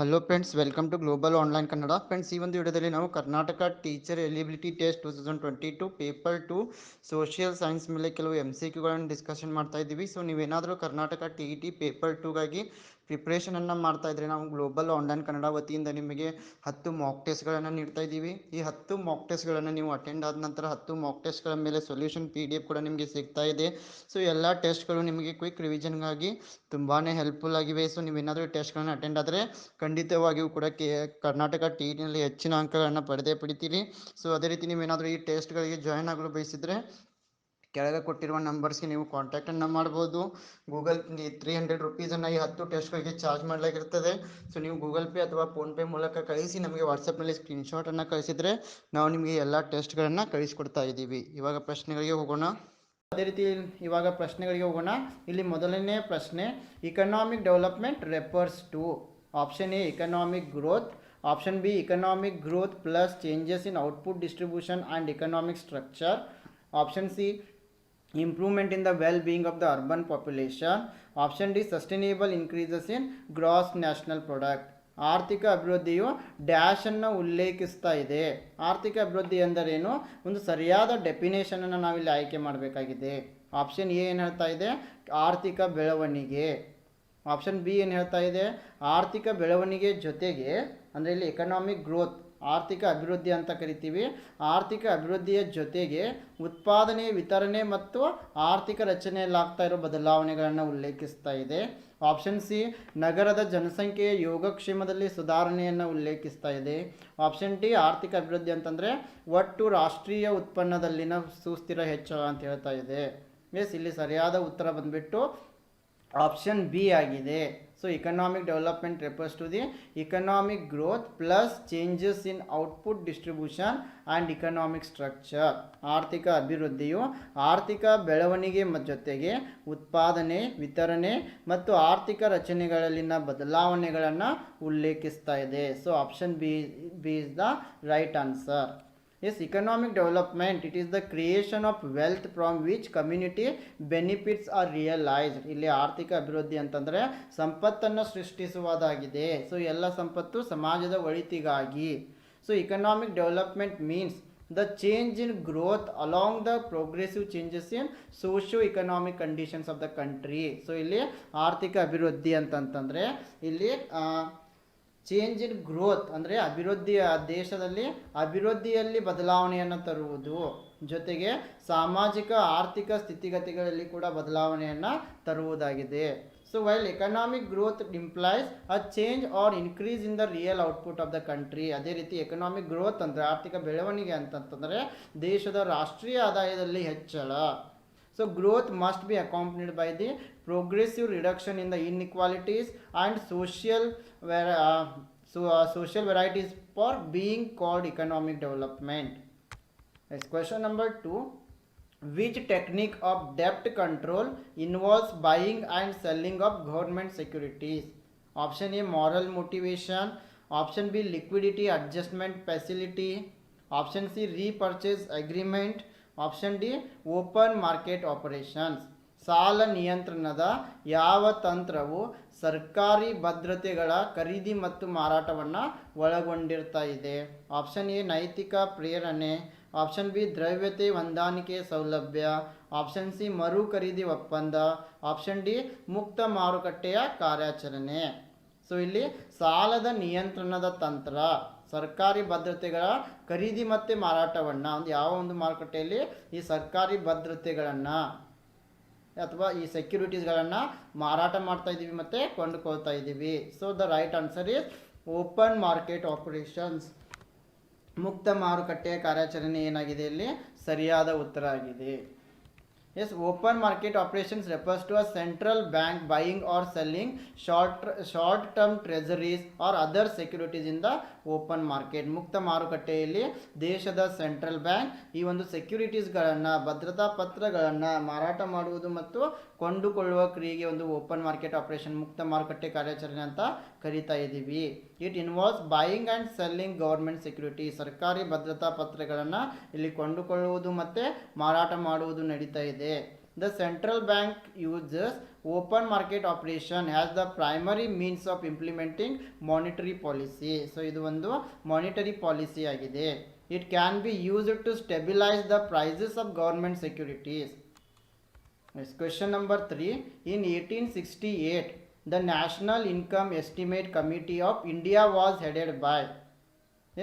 Hello friends, welcome to global online Kannada. Friends, ಈ ಒಂದು ವಿಡಿಯೋದಲ್ಲಿ ನಾವು Karnataka teacher eligibility test 2022 paper 2 social science ಮೇಲೆ ಕೆಲವು MCQಗಳನ್ನು ಡಿಸ್ಕಷನ್ ಮಾಡ್ತಾ ಇದ್ದೀವಿ. ಸೊ ನೀವೇನಾದರೂ ಕರ್ನಾಟಕ TET ಪೇಪರ್ 2ಗಾಗಿ ಪ್ರಿಪ್ರೇಷನನ್ನು ಮಾಡ್ತಾ ಇದ್ರೆ ನಾವು ಗ್ಲೋಬಲ್ ಆನ್ಲೈನ್ ಕನ್ನಡ ವತಿಯಿಂದ ನಿಮಗೆ 10 ಮಾಕ್ ಟೆಸ್ಟ್ಗಳನ್ನು ನೀಡ್ತಾ ಇದ್ದೀವಿ. ಈ 10 ಮಾಕ್ ಟೆಸ್ಟ್ಗಳನ್ನು ನೀವು ಅಟೆಂಡ್ ಆದ ನಂತರ 10 ಮಾಕ್ ಟೆಸ್ಟ್ಗಳ ಮೇಲೆ ಸೊಲ್ಯೂಷನ್ PDF ಕೂಡ ನಿಮಗೆ ಸಿಗ್ತಾ ಇದೆ. ಸೊ ಎಲ್ಲ ಟೆಸ್ಟ್ಗಳು ನಿಮಗೆ ಕ್ವಿಕ್ ರಿವಿಷನ್ಗಾಗಿ ತುಂಬಾ ಹೆಲ್ಪ್ಫುಲ್ ಆಗಿವೆ. ಸೊ ನೀವೇನಾದರೂ ಟೆಸ್ಟ್ಗಳನ್ನು ಅಟೆಂಡ್ ಆದರೆ ಖಂಡಿತವಾಗಿಯೂ ಕೂಡ ಕರ್ನಾಟಕ TETನಲ್ಲಿ ಹೆಚ್ಚಿನ ಅಂಕಗಳನ್ನು ಪಡಿತೀರಿ. ಸೊ ಅದೇ ರೀತಿ ನೀವೇನಾದರೂ ಈ ಟೆಸ್ಟ್ಗಳಿಗೆ ಜಾಯ್ನ್ ಆಗಲು ಬಯಸಿದರೆ ಕೆಳಗೆ ಕೊಟ್ಟಿರುವ ನಂಬರ್ಸ್ಗೆ ನೀವು ಕಾಂಟ್ಯಾಕ್ಟನ್ನು ಮಾಡ್ಬೋದು. ಗೂಗಲ್ 300 ರುಪೀಸನ್ನು ಈ 10 ಟೆಸ್ಟ್ಗಳಿಗೆ ಚಾರ್ಜ್ ಮಾಡಲಾಗಿರ್ತದೆ. ಸೊ ನೀವು ಗೂಗಲ್ ಪೇ ಅಥವಾ ಫೋನ್ಪೇ ಮೂಲಕ ಕಳಿಸಿ ನಮಗೆ ವಾಟ್ಸಪ್ನಲ್ಲಿ ಸ್ಕ್ರೀನ್ಶಾಟನ್ನು ಕಳಿಸಿದರೆ ನಾವು ನಿಮಗೆ ಎಲ್ಲ ಟೆಸ್ಟ್ಗಳನ್ನು ಕಳಿಸ್ಕೊಡ್ತಾ ಇದ್ದೀವಿ. ಇವಾಗ ಪ್ರಶ್ನೆಗಳಿಗೆ ಹೋಗೋಣ. ಅದೇ ರೀತಿ ಇವಾಗ ಪ್ರಶ್ನೆಗಳಿಗೆ ಹೋಗೋಣ. ಇಲ್ಲಿ ಮೊದಲನೇ ಪ್ರಶ್ನೆ, economic development refers to option A economic growth, option B economic growth plus changes in output distribution and economic structure, option C improvement in the well-being of the urban population, option D sustainable increases in gross national product. ಆರ್ಥಿಕ ಅಭಿವೃದ್ಧಿಯು dash ಅನ್ನು ಉಲ್ಲೇಖಿಸ್ತಾ ಇದೆ. ಆರ್ಥಿಕ ಅಭಿವೃದ್ಧಿ ಎಂದರೇನು, ಒಂದು ಸರಿಯಾದ definition ಅನ್ನು ನಾವಿಲ್ಲಿ ಆಯ್ಕೆ ಮಾಡಬೇಕಾಗಿದೆ. ಆಪ್ಷನ್ ಎ ಏನು ಹೇಳ್ತಾ ಇದೆ, ಆರ್ಥಿಕ ಬೆಳವಣಿಗೆ. ಆಪ್ಷನ್ ಬಿ ಏನು ಹೇಳ್ತಾ ಇದೆ, ಆರ್ಥಿಕ ಬೆಳವಣಿಗೆ ಜೊತೆಗೆ, ಅಂದರೆ ಇಲ್ಲಿ ಎಕನಾಮಿಕ್ ಗ್ರೋತ್ ಆರ್ಥಿಕ ಅಭಿವೃದ್ಧಿ ಅಂತ ಕರಿತೀವಿ. ಆರ್ಥಿಕ ಅಭಿವೃದ್ಧಿಯ ಜೊತೆಗೆ ಉತ್ಪಾದನೆ, ವಿತರಣೆ ಮತ್ತು ಆರ್ಥಿಕ ರಚನೆಯಲ್ಲಾಗ್ತಾ ಇರೋ ಬದಲಾವಣೆಗಳನ್ನು ಉಲ್ಲೇಖಿಸ್ತಾ ಇದೆ. ಆಪ್ಷನ್ ಸಿ ನಗರದ ಜನಸಂಖ್ಯೆಯ ಯೋಗಕ್ಷೇಮದಲ್ಲಿ ಸುಧಾರಣೆಯನ್ನು ಉಲ್ಲೇಖಿಸ್ತಾ ಇದೆ. ಆಪ್ಷನ್ ಡಿ ಆರ್ಥಿಕ ಅಭಿವೃದ್ಧಿ ಅಂತಂದರೆ ಒಟ್ಟು ರಾಷ್ಟ್ರೀಯ ಉತ್ಪನ್ನದಲ್ಲಿನ ಸುಸ್ಥಿರ ಹೆಚ್ಚಳ ಅಂತ ಹೇಳ್ತಾ ಇದೆ. ಎಸ್, ಇಲ್ಲಿ ಸರಿಯಾದ ಉತ್ತರ ಬಂದುಬಿಟ್ಟು ಆಪ್ಷನ್ ಬಿ ಆಗಿದೆ. So economic development refers to the economic growth plus changes in output distribution and economic structure. ಆರ್ಥಿಕ ಅಭಿವೃದ್ಧಿಯು ಆರ್ಥಿಕ ಬೆಳವಣಿಗೆ ಜೊತೆಗೆ ಉತ್ಪಾದನೆ, ವಿತರಣೆ ಮತ್ತು ಆರ್ಥಿಕ ರಚನೆಗಳಲ್ಲಿನ ಬದಲಾವಣೆಗಳನ್ನು ಉಲ್ಲೇಖಿಸ್ತಾ ಇದೆ. So option B is the right answer. Yes, economic development, it is the creation of wealth from which community benefits are realized. ಇಲ್ಲಿ ಆರ್ಥಿಕ ಅಭಿವೃದ್ಧಿ ಅಂತಂದರೆ ಸಂಪತ್ತನ್ನು ಸೃಷ್ಟಿಸುವುದಾಗಿದೆ. ಸೊ ಎಲ್ಲ ಸಂಪತ್ತು ಸಮಾಜದ ಒಳಿತಿಗಾಗಿ. So economic development means the change in growth along the progressive changes in socio-economic conditions of the country. So ಇಲ್ಲಿ ಆರ್ಥಿಕ ಅಭಿವೃದ್ಧಿ ಅಂತಂತಂದರೆ ಇಲ್ಲಿ ಚೇಂಜ್ ಇನ್ ಗ್ರೋತ್ ಅಂದರೆ ಅಭಿವೃದ್ಧಿಯ ದೇಶದಲ್ಲಿ ಅಭಿವೃದ್ಧಿಯಲ್ಲಿ ಬದಲಾವಣೆಯನ್ನು ತರುವುದು, ಜೊತೆಗೆ ಸಾಮಾಜಿಕ ಆರ್ಥಿಕ ಸ್ಥಿತಿಗತಿಗಳಲ್ಲಿ ಕೂಡ ಬದಲಾವಣೆಯನ್ನು ತರುವುದಾಗಿದೆ. So while economic growth implies a change or increase in the real output of the country. ಅದೇ ರೀತಿ ಎಕನಾಮಿಕ್ ಗ್ರೋತ್ ಅಂದರೆ ಆರ್ಥಿಕ ಬೆಳವಣಿಗೆ ಅಂತಂತಂದರೆ ದೇಶದ ರಾಷ್ಟ್ರೀಯ ಆದಾಯದಲ್ಲಿ ಹೆಚ್ಚಳ. So growth must be accompanied by the progressive reduction in the inequalities and social varieties for being called economic development. Next question number 2. Which technique of debt control involves buying and selling of government securities? Option A moral motivation, option B liquidity adjustment facility, option C repurchase agreement, option D open market operations. ಸಾಲ ನಿಯಂತ್ರಣದ ಯಾವ ತಂತ್ರವು ಸರ್ಕಾರಿ ಭದ್ರತೆಗಳ ಖರೀದಿ ಮತ್ತು ಮಾರಾಟವನ್ನು ಒಳಗೊಂಡಿರ್ತಾ ಇದೆ? ಆಪ್ಷನ್ ಎ ನೈತಿಕ ಪ್ರೇರಣೆ, ಆಪ್ಷನ್ ಬಿ ದ್ರವ್ಯತೆ ಹೊಂದಾಣಿಕೆ ಸೌಲಭ್ಯ, ಆಪ್ಷನ್ ಸಿ ಮರು ಖರೀದಿ ಒಪ್ಪಂದ, ಆಪ್ಷನ್ ಡಿ ಮುಕ್ತ ಮಾರುಕಟ್ಟೆಯ ಕಾರ್ಯಾಚರಣೆ. ಸೊ ಇಲ್ಲಿ ಸಾಲದ ನಿಯಂತ್ರಣದ ತಂತ್ರ ಸರ್ಕಾರಿ ಭದ್ರತೆಗಳ ಖರೀದಿ ಮತ್ತು ಮಾರಾಟವನ್ನು ಯಾವ ಒಂದು ಮಾರುಕಟ್ಟೆಯಲ್ಲಿ ಈ ಸರ್ಕಾರಿ ಭದ್ರತೆಗಳನ್ನು ಅಥವಾ ಈ ಸೆಕ್ಯೂರಿಟೀಸ್ಗಳನ್ನು ಮಾರಾಟ ಮಾಡ್ತಾ ಇದ್ದೀವಿ ಮತ್ತು ಕೊಂಡುಕೊಳ್ತಾ ಇದ್ದೀವಿ. So the right answer is open market operations. ಮುಕ್ತ ಮಾರುಕಟ್ಟೆಯ ಕಾರ್ಯಾಚರಣೆ ಏನಾಗಿದೆ, ಇಲ್ಲಿ ಸರಿಯಾದ ಉತ್ತರ ಆಗಿದೆ. Yes, open market operations refers to a central bank buying or selling short-term treasuries or other securities in the open market. ಮುಕ್ತ ಮಾರುಕಟ್ಟೆಯಲ್ಲಿ ದೇಶದ ಸೆಂಟ್ರಲ್ ಬ್ಯಾಂಕ್ ಈ ಒಂದು ಸೆಕ್ಯೂರಿಟೀಸ್ಗಳನ್ನು, ಭದ್ರತಾ ಪತ್ರಗಳನ್ನು ಮಾರಾಟ ಮಾಡುವುದು ಮತ್ತು ಕೊಂಡುಕೊಳ್ಳುವ ಕ್ರಿಯೆಗೆ ಒಂದು ಓಪನ್ ಮಾರ್ಕೆಟ್ ಆಪರೇಷನ್, ಮುಕ್ತ ಮಾರುಕಟ್ಟೆ ಕಾರ್ಯಾಚರಣೆ ಅಂತ ಕರಿತಾ ಇದ್ದೀವಿ. It involves buying and selling government security. ಸರ್ಕಾರಿ ಭದ್ರತಾ ಪತ್ರಗಳನ್ನು ಇಲ್ಲಿ ಕೊಂಡುಕೊಳ್ಳುವುದು ಮತ್ತು ಮಾರಾಟ ಮಾಡುವುದು ನಡೀತಾ ಇದೆ. The central bank uses open market operation as the primary means of implementing monetary policy. So ಇದು ಒಂದು ಮಾನಿಟರಿ ಪಾಲಿಸಿ ಆಗಿದೆ. It can be used to stabilise the prices of government securities. Next, question number 3. In 1868, the National Income Estimate Committee of India was headed by.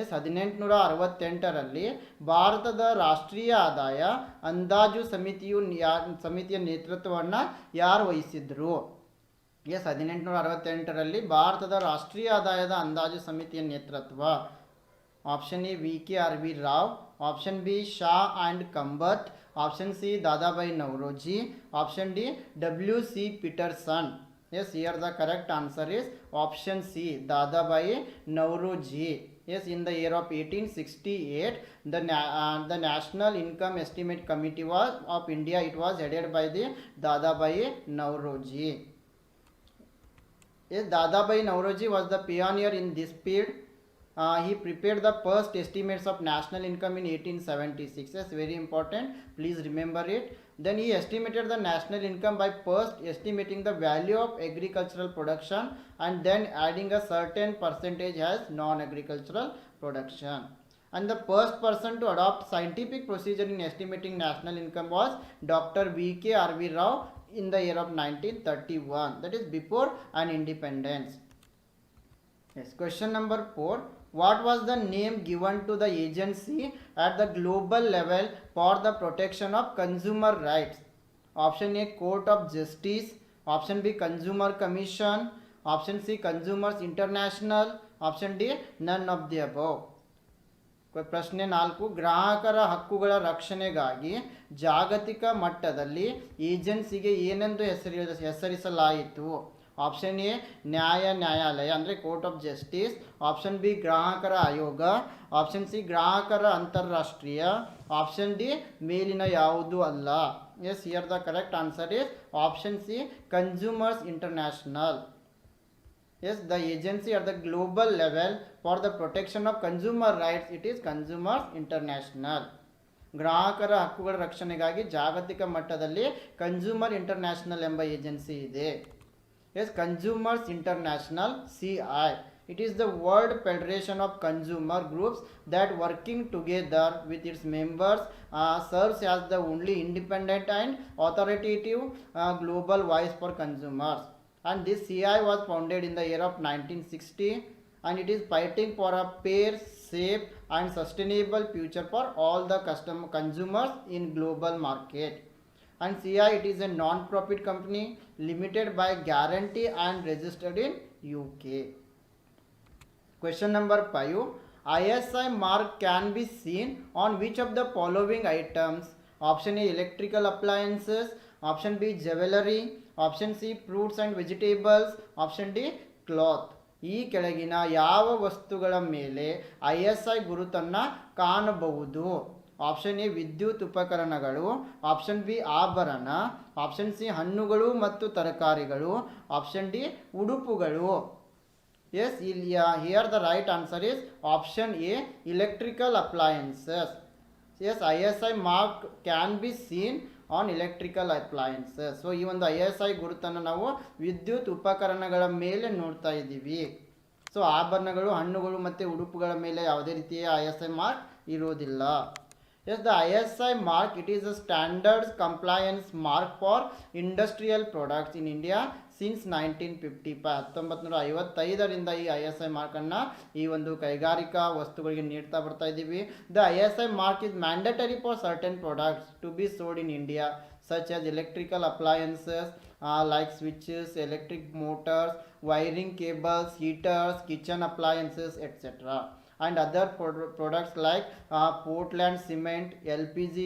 Yes 1868ರಲ್ಲಿ ಭಾರತದ ರಾಷ್ಟ್ರೀಯ ಆದಾಯ ಅಂದಾಜು ಸಮಿತಿಯ ನೇತೃತ್ವವನ್ನು ಯಾರು ವಹಿಸಿದ್ರು? ಎಸ್ 1868ರಲ್ಲಿ ಭಾರತದ ರಾಷ್ಟ್ರೀಯ ಆದಾಯದ ಅಂದಾಜು ಸಮಿತಿಯ ನೇತೃತ್ವ. Option A VKRB Rao, option B Shah and Khambata, option C Dadabhai Naoroji, option D WC Peterson. Yes, here the correct answer is option C, Dadabhai Nauroji. Yes, in the year of 1868, the National Income Estimate Committee of India, it was headed by the Dadabhai Nauroji. Yes, Dadabhai Nauroji was the pioneer in this field. He prepared the first estimates of national income in 1876. Yes, very important. Please remember it. Then he estimated the national income by first estimating the value of agricultural production and then adding a certain percentage as non-agricultural production. And the first person to adopt scientific procedure in estimating national income was Dr. VKRB Rao in the year of 1931. That is before an independence. Yes, question number 4. What was the name given to the agency at the global level for the protection of consumer rights? Option A, Court of Justice. Option B, Consumer Commission. Option C, Consumers International. Option D, none of the above. ಪ್ರಶ್ನೆ 4. ಗ್ರಾಹಕರ ಹಕ್ಕುಗಳ ರಕ್ಷಣೆಗಾಗಿ ಜಾಗತಿಕ ಮಟ್ಟದಲ್ಲಿ ಏಜೆನ್ಸಿಗೆ ಏನೆಂದು ಹೆಸರಿಸಲಾಯಿತು? Option A ನ್ಯಾಯಾಲಯ ಅಂದರೆ court of justice, option B ಗ್ರಾಹಕರ ಆಯೋಗ, ಆಪ್ಷನ್ ಸಿ ಗ್ರಾಹಕರ ಅಂತಾರಾಷ್ಟ್ರೀಯ, ಆಪ್ಷನ್ ಡಿ ಮೇಲಿನ ಯಾವುದೂ ಅಲ್ಲ. Yes, here the correct answer is option C consumers international. Yes, the agency at the global level for the protection of consumer rights, it is Consumers International. ಗ್ರಾಹಕರ ಹಕ್ಕುಗಳ ರಕ್ಷಣೆಗಾಗಿ ಜಾಗತಿಕ ಮಟ್ಟದಲ್ಲಿ ಕನ್ಸ್ಯೂಮರ್ ಇಂಟರ್ನ್ಯಾಷನಲ್ ಎಂಬ agency ಇದೆ. Yes, Consumers International, CI. It is the World Federation of Consumer Groups that working together with its members serves as the only independent and authoritative global voice for consumers. And this CI was founded in the year of 1960 and it is fighting for a fair, safe and sustainable future for all the consumers in global market. And CI, it is a non-profit company limited by guarantee and registered in UK. Question number 5. ISI mark can be seen on which of the following items? Option A, electrical appliances. Option B, jewelry. Option C, fruits and vegetables. Option D, cloth. ಈ ಕೆಳಗಿನ ಯಾವ ವಸ್ತುಗಳ ಮೇಲೆ ISI ಗುರುತನ್ನು ಕಾಣಬಹುದು? Option A ವಿದ್ಯುತ್ ಉಪಕರಣಗಳು, option B ಆಭರಣ, ಆಪ್ಷನ್ ಸಿ ಹಣ್ಣುಗಳು ಮತ್ತು ತರಕಾರಿಗಳು, ಆಪ್ಷನ್ ಡಿ ಉಡುಪುಗಳು. ಎಸ್, ಇಲ್ಲಿ here the right answer is option A electrical appliances. Yes, ISI mark can be seen on electrical appliances. So ಈ ಒಂದು ISI ಗುರುತನ್ನು ನಾವು ವಿದ್ಯುತ್ ಉಪಕರಣಗಳ ಮೇಲೆ ನೋಡ್ತಾ ಇದ್ದೀವಿ. ಸೊ ಆಭರಣಗಳು, ಹಣ್ಣುಗಳು ಮತ್ತು ಉಡುಪುಗಳ ಮೇಲೆ ಯಾವುದೇ ರೀತಿಯ ISI ಮಾರ್ಕ್ ಇರೋದಿಲ್ಲ. Yes, the ISI mark, it is a standards compliance mark for industrial products in India since 1955. 1955ರಿಂದ ಈ ISI ಮಾರ್ಕನ್ನು ಈ ಒಂದು ಕೈಗಾರಿಕಾ ವಸ್ತುಗಳಿಗೆ ನೀಡ್ತಾ ಬರ್ತಾ ಇದ್ದೀವಿ. The ISI mark is mandatory for certain products to be sold in India such as electrical appliances like switches, electric motors, wiring cables, heaters, kitchen appliances, etc. And other products like Portland cement, LPG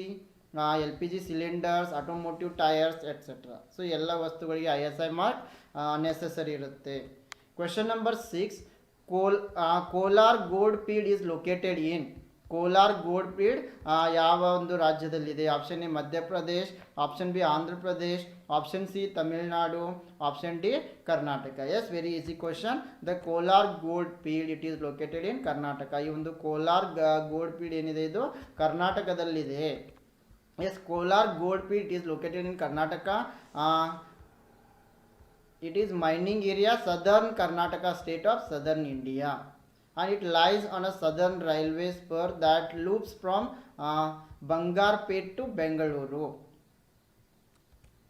cylinders, automotive tires, etc. So ಎಲ್ಲ ವಸ್ತುಗಳಿಗೆ ISI mark necessary ಇರುತ್ತೆ. Question number 6. Kolar Goldfield is located in. Kolar gold field ಯಾವ ಒಂದು ರಾಜ್ಯದಲ್ಲಿದೆ? Option A Madhya Pradesh, option B Andhra Pradesh, option C Tamil Nadu, option D Karnataka. Yes, very easy question. The Kolar gold field it is located in Karnataka. ಈ ಒಂದು Kolar gold field ಏನಿದೆ ಇದು ಕರ್ನಾಟಕದಲ್ಲಿದೆ. Yes, Kolar gold field it is located in Karnataka. It is mining area, southern Karnataka state of southern India, and it lies on a southern railway spur that loops from Bangarpet to Bengaluru.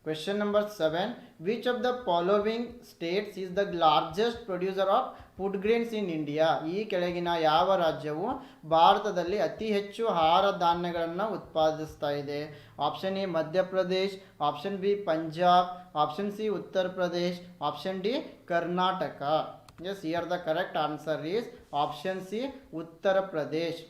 Question number 7. Which of the following states is the largest producer of food grains in India? ಈ ಕೆಳಗಿನ ಯಾವ ರಾಜ್ಯವು ಭಾರತದಲ್ಲಿ ಅತಿ ಹೆಚ್ಚು ಆಹಾರ ಧಾನ್ಯಗಳನ್ನು ಉತ್ಪಾದಿಸ್ತಾ ಇದೆ? Option A Madhya Pradesh, option B Punjab, option C Uttar Pradesh, option D Karnataka. Yes, here the correct answer is option C, Uttar Pradesh.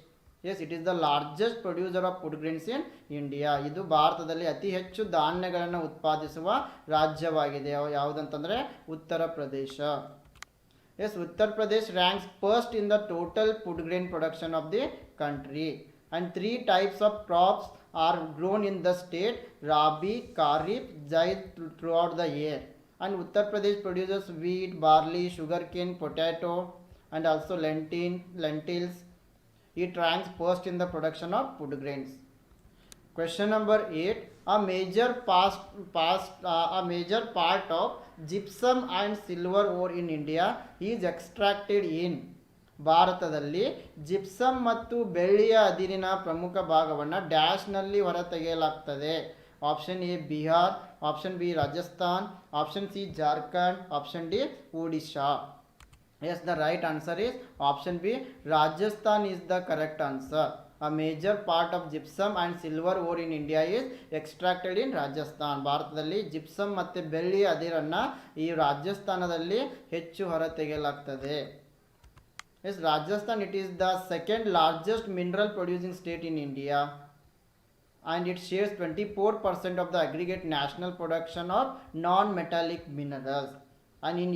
Yes, it is the largest producer of food grains in India. ಇದು ಭಾರತದಲ್ಲಿ ಅತಿ ಹೆಚ್ಚು ಧಾನ್ಯಗಳನ್ನು ಉತ್ಪಾದಿಸುವ ರಾಜ್ಯವಾಗಿದೆ. ಯಾವುದಂತಂದ್ರೆ Uttar Pradesh. Yes, Uttar Pradesh ranks first in the total food grain production of the country. And 3 types of crops are grown in the state: Rabi, Kharif, Zaid throughout the year. And Uttar Pradesh produces wheat, barley, sugarcane, potato, and also lentils. It ranks first in the production of food grains. Question number 8. A major part of gypsum and silver ore in India is extracted in. ಭಾರತದಲ್ಲಿ gypsum ಮತ್ತು ಬೆಳ್ಳಿಯ ಅದಿರಿನ ಪ್ರಮುಖ ಭಾಗವನ್ನು ಡ್ಯಾಶ್ನಲ್ಲಿ ಹೊರತೆಗೆಯಲಾಗ್ತದೆ. Option A Bihar, option B Rajasthan, option C Jharkhand, option D Odisha. Yes, the right answer is option B. Rajasthan is the correct answer. A major part of gypsum and silver ore in India is extracted in Rajasthan. ಭಾರತದಲ್ಲಿ gypsum ಮತ್ತು ಬೆಳ್ಳಿ ಅದಿರನ್ನ ಈ ರಾಜಸ್ಥಾನದಲ್ಲಿ ಹೆಚ್ಚು ಹೊರತೆಗೆಯಲಾಗ್ತದೆ. Yes, Rajasthan, it is the second largest mineral producing state in India, and it shares 24% of the aggregate national production of non-metallic minerals. And in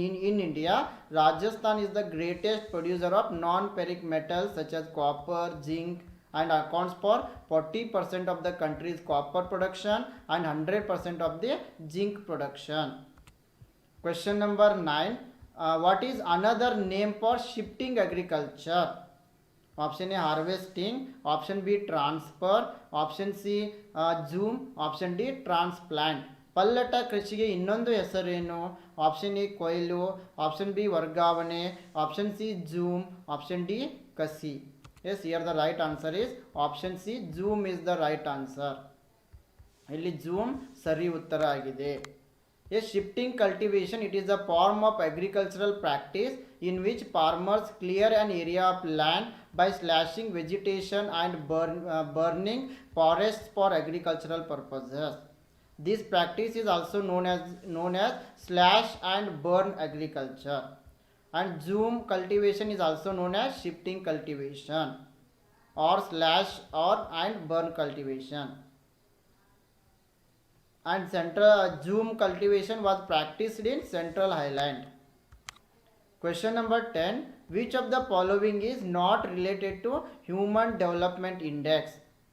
India, Rajasthan is the greatest producer of non-ferric metals such as copper, zinc, and accounts for 40% of the country's copper production and 100% of the zinc production. Question number 9. What is another name for shifting agriculture? Option A harvesting, option B transfer, option C zoom, option D transplant. ಪಲ್ಲಟ ಕೃಷಿಗೆ ಇನ್ನೊಂದು ಹೆಸರೇನು? Option A ಕೊಯ್ಲು, option B ವರ್ಗಾವಣೆ, option C jhum, option D ಕಸಿ. Yes, here the right answer is option C, jhum is the right answer. ಇಲ್ಲಿ ಜೂಮ್ ಸರಿ ಉತ್ತರ ಆಗಿದೆ. Yes, shifting cultivation, it is a form of agricultural practice in which farmers clear an area of land by slashing vegetation and burning forests for agricultural purposes. This practice is also known as slash and burn agriculture. And zoom cultivation is also known as shifting cultivation or slash and burn cultivation. And zoom cultivation was practiced in Central Highland. Question number 10. Which of the following is not related to Human Development Index?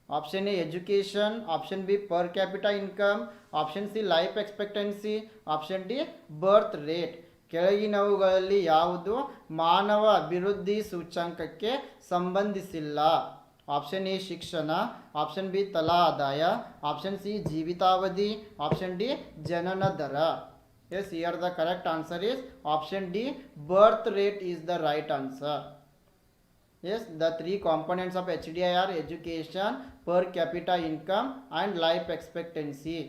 Option A education, option B per capita income, option C life expectancy, option D birth rate. ಕೆಳಗಿನವುಗಳಲ್ಲಿ ಯಾವುದು ಮಾನವ ಅಭಿವೃದ್ಧಿ ಸೂಚ್ಯಂಕಕ್ಕೆ ಸಂಬಂಧಿಸಿಲ್ಲ? Option A ಶಿಕ್ಷಣ, option B ತಲಾ ಆದಾಯ, option C ಜೀವಿತಾವಧಿ, option D ಜನನ ದರ. Yes, here the correct answer is option D, birth rate is the right answer. Yes, the 3 components of HDI are education, per capita income and life expectancy.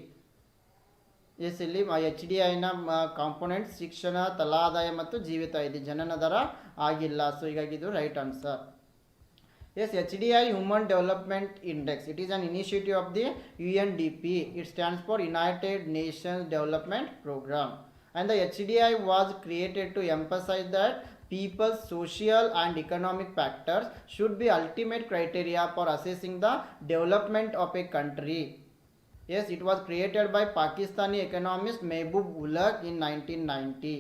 Yes, ಇಲ್ಲಿ HDIನ component ಶಿಕ್ಷಣ, ತಲಾದಾಯ ಮತ್ತು ಜೀವಿತಾವಧಿ, ಜನನ ದರ ಆಗಿಲ್ಲ. So ಹೀಗಾಗಿ ಇದು right answer. Yes, HDI Human Development Index. It is an initiative of the UNDP. It stands for United Nations Development Program. And the HDI was created to emphasize that people's social and economic factors should be ultimate criteria for assessing the development of a country. Yes, it was created by Pakistani economist Mehboob Ulugh in 1990.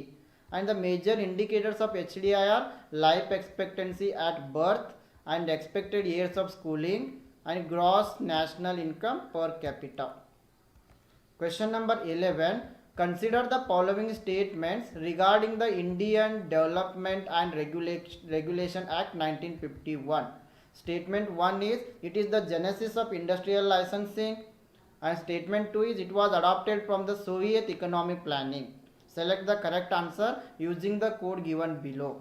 And the major indicators of HDI are life expectancy at birth, and expected years of schooling, and gross national income per capita. Question number 11. Consider the following statements regarding the Indian Development and Regulation Act 1951. Statement 1 is, it is the genesis of industrial licensing. And statement 2 is, it was adopted from the Soviet economic planning. Select the correct answer using the code given below.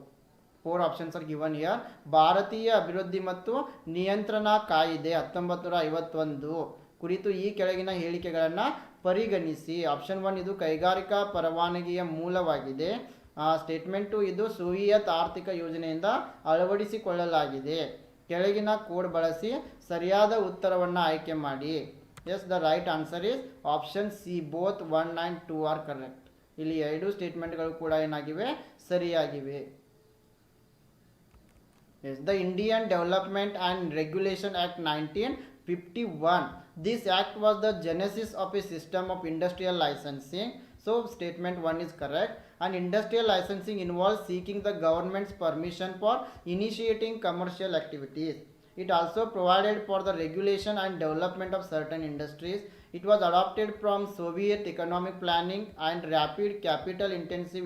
4 options are given here. ಭಾರತೀಯ ಅಭಿವೃದ್ಧಿ ಮತ್ತು ನಿಯಂತ್ರಣ ಕಾಯಿದೆ 1951 ಕುರಿತು ಈ ಕೆಳಗಿನ ಹೇಳಿಕೆಗಳನ್ನು ಪರಿಗಣಿಸಿ. ಆಪ್ಷನ್ 1 ಇದು ಕೈಗಾರಿಕಾ ಪರವಾನಗಿಯ ಮೂಲವಾಗಿದೆ. ಸ್ಟೇಟ್ಮೆಂಟ್ 2 ಇದು ಸೋವಿಯತ್ ಆರ್ಥಿಕ ಯೋಜನೆಯಿಂದ ಅಳವಡಿಸಿಕೊಳ್ಳಲಾಗಿದೆ. ಕೆಳಗಿನ ಕೋಡ್ ಬಳಸಿ ಸರಿಯಾದ ಉತ್ತರವನ್ನು ಆಯ್ಕೆ ಮಾಡಿ. Yes, the right answer is option C. Both 1 and 2 are correct. ಇಲ್ಲಿ ಎರಡು ಸ್ಟೇಟ್ಮೆಂಟ್ಗಳು ಕೂಡ ಏನಾಗಿವೆ, ಸರಿಯಾಗಿವೆ. Yes, the Indian Development and Regulation Act 1951. This act was the genesis of a system of industrial licensing. So statement 1 is correct. And industrial licensing involves seeking the government's permission for initiating commercial activities. It also provided for the regulation and development of certain industries. It was adopted from Soviet economic planning and rapid capital intensive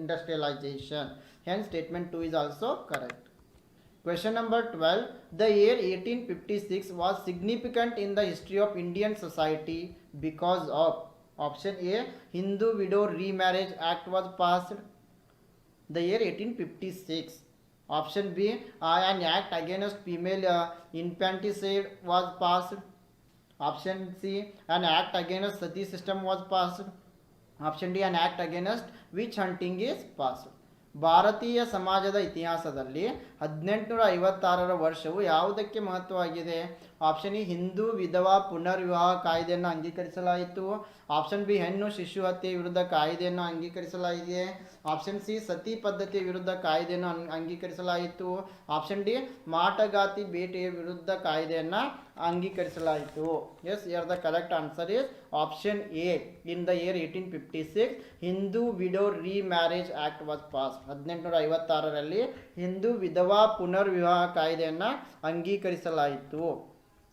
industrialization. Hence statement 2 is also correct. Question number 12. The year 1856 was significant in the history of Indian society because of. Option A, Hindu Widow Remarriage Act was passed. The year 1856. Option B, an act against female infanticide was passed. Option C, an act against sati system was passed. Option D, an act against witch hunting is passed. ಭಾರತೀಯ ಸಮಾಜದ ಇತಿಹಾಸದಲ್ಲಿ 1856 ವರ್ಷವು ಯಾವುದಕ್ಕೆ ಮಹತ್ವವಾಗಿದೆ? Option E, Hindu ವಿಧವಾ ಪುನರ್ವಿವಾಹ ಕಾಯ್ದೆಯನ್ನು ಅಂಗೀಕರಿಸಲಾಯಿತು. Option B, ಹೆಣ್ಣು ಶಿಶು ಹತ್ಯೆ ವಿರುದ್ಧ ಕಾಯ್ದೆಯನ್ನು ಅಂಗೀಕರಿಸಲಾಗಿದೆ. ಆಪ್ಷನ್ ಸಿ, ಸತಿ ಪದ್ಧತಿಯ ವಿರುದ್ಧ ಕಾಯ್ದೆಯನ್ನು ಅಂಗೀಕರಿಸಲಾಯಿತು. ಆಪ್ಷನ್ ಡಿ, ಮಾಟಗಾತಿ ಬೇಟೆಯ ವಿರುದ್ಧ ಕಾಯ್ದೆಯನ್ನು ಅಂಗೀಕರಿಸಲಾಯಿತು. Yes, here the correct answer is option A. In the year 1856 Hindu widow remarriage act was pass. 1856ರಲ್ಲಿ ಹಿಂದೂ ವಿಧವಾ ಪುನರ್ವಿವಾಹ ಕಾಯ್ದೆಯನ್ನು ಅಂಗೀಕರಿಸಲಾಯಿತು.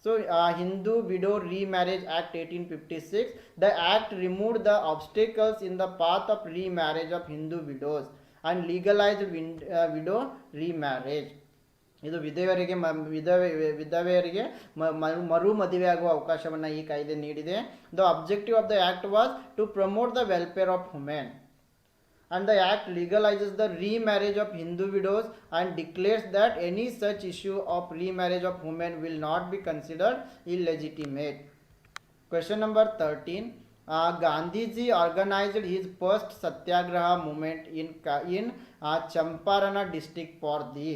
So Hindu Widow Remarriage Act 1856. The act removed the obstacles in the path of remarriage of Hindu widows and legalized widow remarriage. ಇದು ವಿಧವೆಯರಿಗೆ ಮರು ಮದುವೆಯಾಗುವ ಅವಕಾಶವನ್ನು ಈ ಕಾಯ್ದೆ ನೀಡಿದೆ. The objective of the act was to promote the welfare of women. And the act legalizes the remarriage of Hindu widows and declares that any such issue of remarriage of women will not be considered illegitimate. Question number 13. Gandhiji organized his first satyagraha movement in Champarana district for the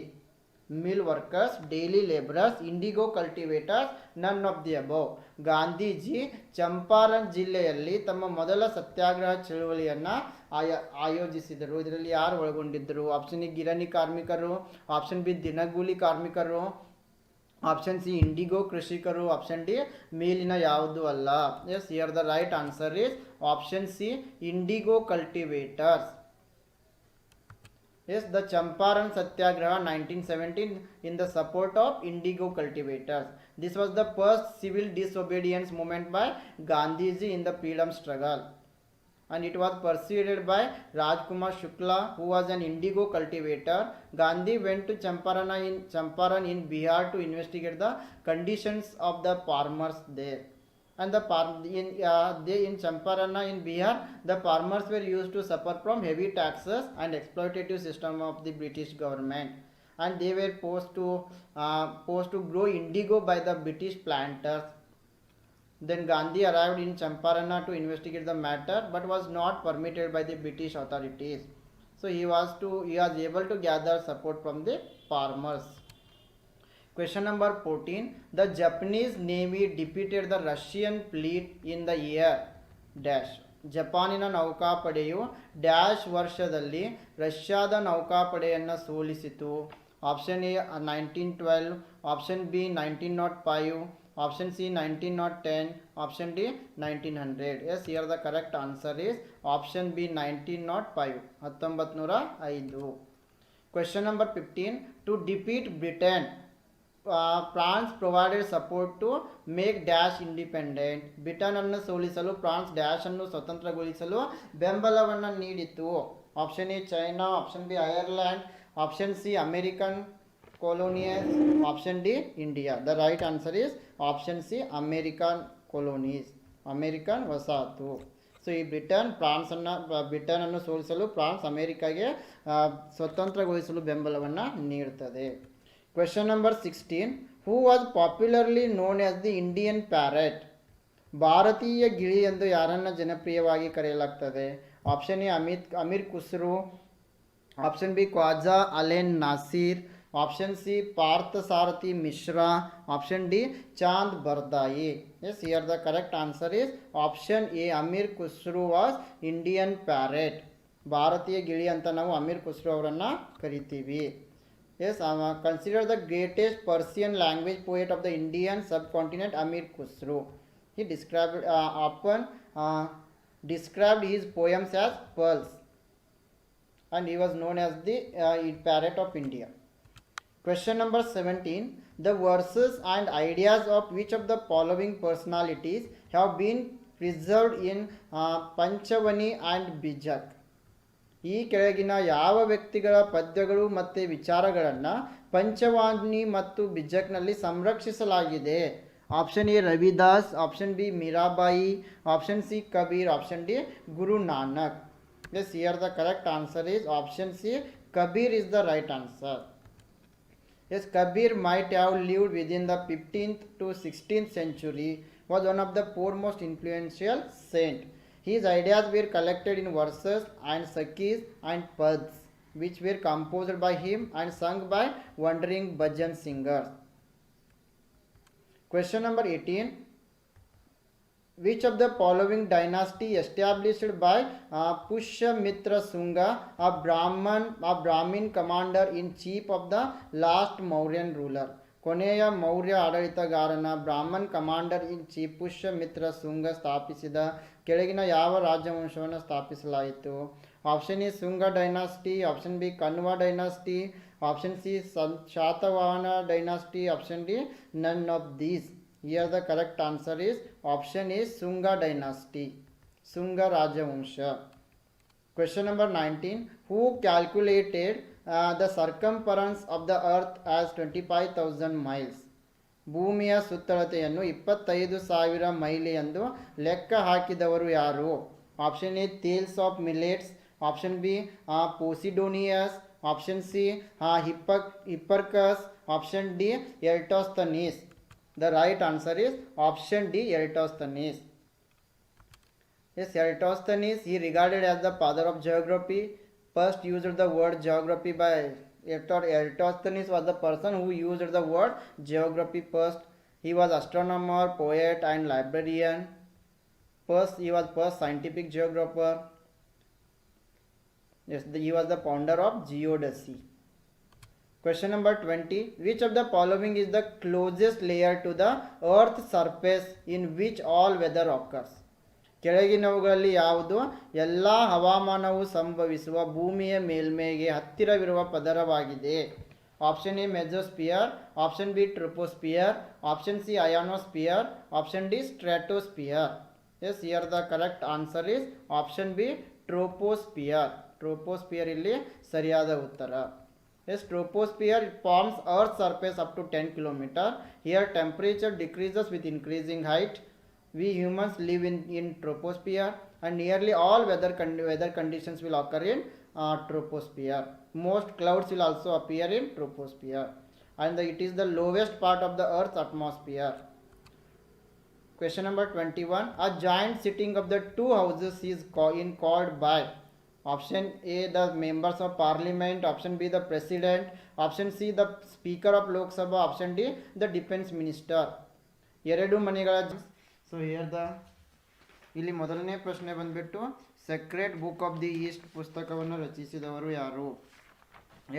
mill workers, daily laborers, indigo cultivators, none of the above. Gandhiji Champaran ಜಿಲ್ಲೆಯಲ್ಲಿ ತಮ್ಮ ಮೊದಲ ಸತ್ಯಾಗ್ರಹ ಚಳುವಳಿಯನ್ನು ಆಯೋಜಿಸಿದರು. ಇದರಲ್ಲಿ ಯಾರು ಒಳಗೊಂಡಿದ್ದರು? Option A, ಗಿರಣಿ ಕಾರ್ಮಿಕರು. Option B, ದಿನಗೂಲಿ ಕಾರ್ಮಿಕರು. ಆಪ್ಷನ್ ಸಿ, ಇಂಡಿಗೋ ಕೃಷಿಕರು. ಆಪ್ಷನ್ ಡಿ, ಮೇಲಿನ ಯಾವುದು ಅಲ್ಲ. Yes, here the right answer is option C, indigo cultivators. Yes, the Champaran Satyagraha 1917 in the support of indigo cultivators. This was the first civil disobedience movement by Gandhiji in the freedom struggle, and it was preceded by Rajkumar Shukla, who was an indigo cultivator. Gandhi went to Champaran in Bihar to investigate the conditions of the farmers there. And in Champarana in Bihar, the farmers were used to suffer from heavy taxes and exploitative system of the British government, and they were forced to grow indigo by the British planters. Then Gandhi arrived in Champarana to investigate the matter, but was not permitted by the British authorities. So he was able to gather support from the farmers. Question number 14. The Japanese Navy defeated the Russian fleet in the year dash. ಜಪಾನಿನ ನೌಕಾಪಡೆಯು dash ವರ್ಷದಲ್ಲಿ ರಷ್ಯಾದ ನೌಕಾಪಡೆಯನ್ನು ಸೋಲಿಸಿತು. Option A 1912, option B 1905, option C 1910, option D 1900. Yes, here the correct answer is option B 1905, 1905. Question number 15. To defeat Britain, France provided support to make dash independent. Britain ಅನ್ನು ಸೋಲಿಸಲು France dash ಅನ್ನು ಸ್ವತಂತ್ರಗೊಳಿಸಲು ಬೆಂಬಲವನ್ನು ನೀಡಿತು. Option A China, option B Ireland, option C American colonies, option D India. The right answer is option C American colonies, American ವಸಾಹತು. So ಈ ಬ್ರಿಟನನ್ನು ಸೋಲಿಸಲು ಫ್ರಾನ್ಸ್ ಅಮೆರಿಕಾಗೆ ಸ್ವತಂತ್ರಗೊಳಿಸಲು ಬೆಂಬಲವನ್ನು ನೀಡುತ್ತದೆ. Question number 16. Who was popularly known as the Indian parrot? ಭಾರತೀಯ ಗಿಳಿ ಎಂದು ಯಾರನ್ನು ಜನಪ್ರಿಯವಾಗಿ ಕರೆಯಲಾಗ್ತದೆ? Option A Amir Khusrau, option B Khwaja Alen Nasir, option C Partha Sarathi Mishra, option D Chand Bardai. Yes, here the correct answer is option A Amir Khusrau was Indian parrot. ಭಾರತೀಯ ಗಿಳಿ ಅಂತ ನಾವು ಅಮೀರ್ ಖುಸ್ರು ಅವರನ್ನು ಕರಿತೀವಿ. Yes, consider the greatest Persian language poet of the Indian subcontinent Amir Khusrau. He described his poems as pearls, and he was known as the parrot of India. Question number 17. The verses and ideas of which of the following personalities have been preserved in Panchavani and Bijak? ಈ ಕೆಳಗಿನ ಯಾವ ವ್ಯಕ್ತಿಗಳ ಪದ್ಯಗಳು ಮತ್ತು ವಿಚಾರಗಳನ್ನು ಪಂಚವಾಣಿ ಮತ್ತು ಬಿಜಕ್ನಲ್ಲಿ ಸಂರಕ್ಷಿಸಲಾಗಿದೆ? Option A Ravidas, option B Mirabai, option C Kabir, option D Guru Nanak. Yes, here the correct answer is option C. Kabir is the right answer. Yes, Kabir might have lived within the 15th to 16th century, was one of the foremost influential saint. His ideas were collected in verses and sakis and pads, which were composed by him and sung by wandering bhajan singers. Question number 18. Which of the following dynasty established by Pushyamitra Shunga, a Brahmin commander in chief of the last Mauryan ruler? ಕೊನೆಯ ಮೌರ್ಯ ಆಡಳಿತಗಾರನ Brahman commander in chief Pushyamitra Shunga ಸ್ಥಾಪಿಸಿದ ಕೆಳಗಿನ ಯಾವ ರಾಜವಂಶವನ್ನು ಸ್ಥಾಪಿಸಲಾಯಿತು? Option A Shunga dynasty, option B Kanva dynasty, option C Satavahana dynasty, option D none of these. Here the correct answer is option is Shunga dynasty, Shunga Rajavansha. Question number 19. Who calculated the circumference of the earth as 25,000 miles? ಭೂಮಿಯ ಸುತ್ತಳತೆಯನ್ನು 25,000 mile ಎಂದು ಲೆಕ್ಕ ಹಾಕಿದವರು ಯಾರು? Option A Thales of Miletus, option B Posidonius, option C Hipparchus, option D Eratosthenes. The right answer is option D, Eratosthenes. Yes, Eratosthenes, he regarded as the father of geography. First used the word geography by Eratosthenes was the person who used the word geography first. He was astronomer, poet and librarian. He was first scientific geographer. Yes, he was the founder of geodesy. Question number 20. Which of the following is the closest layer to the earth's surface in which all weather occurs? ಕೆಳಗಿನವುಗಳಲ್ಲಿ ಯಾವುದು ಎಲ್ಲ ಹವಾಮಾನವು ಸಂಭವಿಸುವ ಭೂಮಿಯ ಮೇಲ್ಮೈಗೆ ಹತ್ತಿರವಿರುವ ಪದರವಾಗಿದೆ? Option A mesosphere, option B troposphere, option C ionosphere, option D stratosphere. Yes, here the correct answer is option B troposphere. Troposphere ಇಲ್ಲಿ ಸರಿಯಾದ ಉತ್ತರ. Yes, troposphere, it forms Earth's surface up to 10 km. Here temperature decreases with increasing height. We humans live in troposphere, and nearly all weather conditions will occur in troposphere. Most clouds will also appear in troposphere, and it is the lowest part of the Earth's atmosphere. Question number 21. A giant sitting of the two houses is called by option A the members of parliament, option B the president, option C the speaker of Lok Sabha, option D the defense minister. ಎರಡು ಮನೆಗಳ so ಇಲ್ಲಿ ಮೊದಲನೇ ಪ್ರಶ್ನೆ ಬಂದ್ಬಿಟ್ಟು secret book of the east ಪುಸ್ತಕವನ್ನು ರಚಿಸಿದವರು ಯಾರು?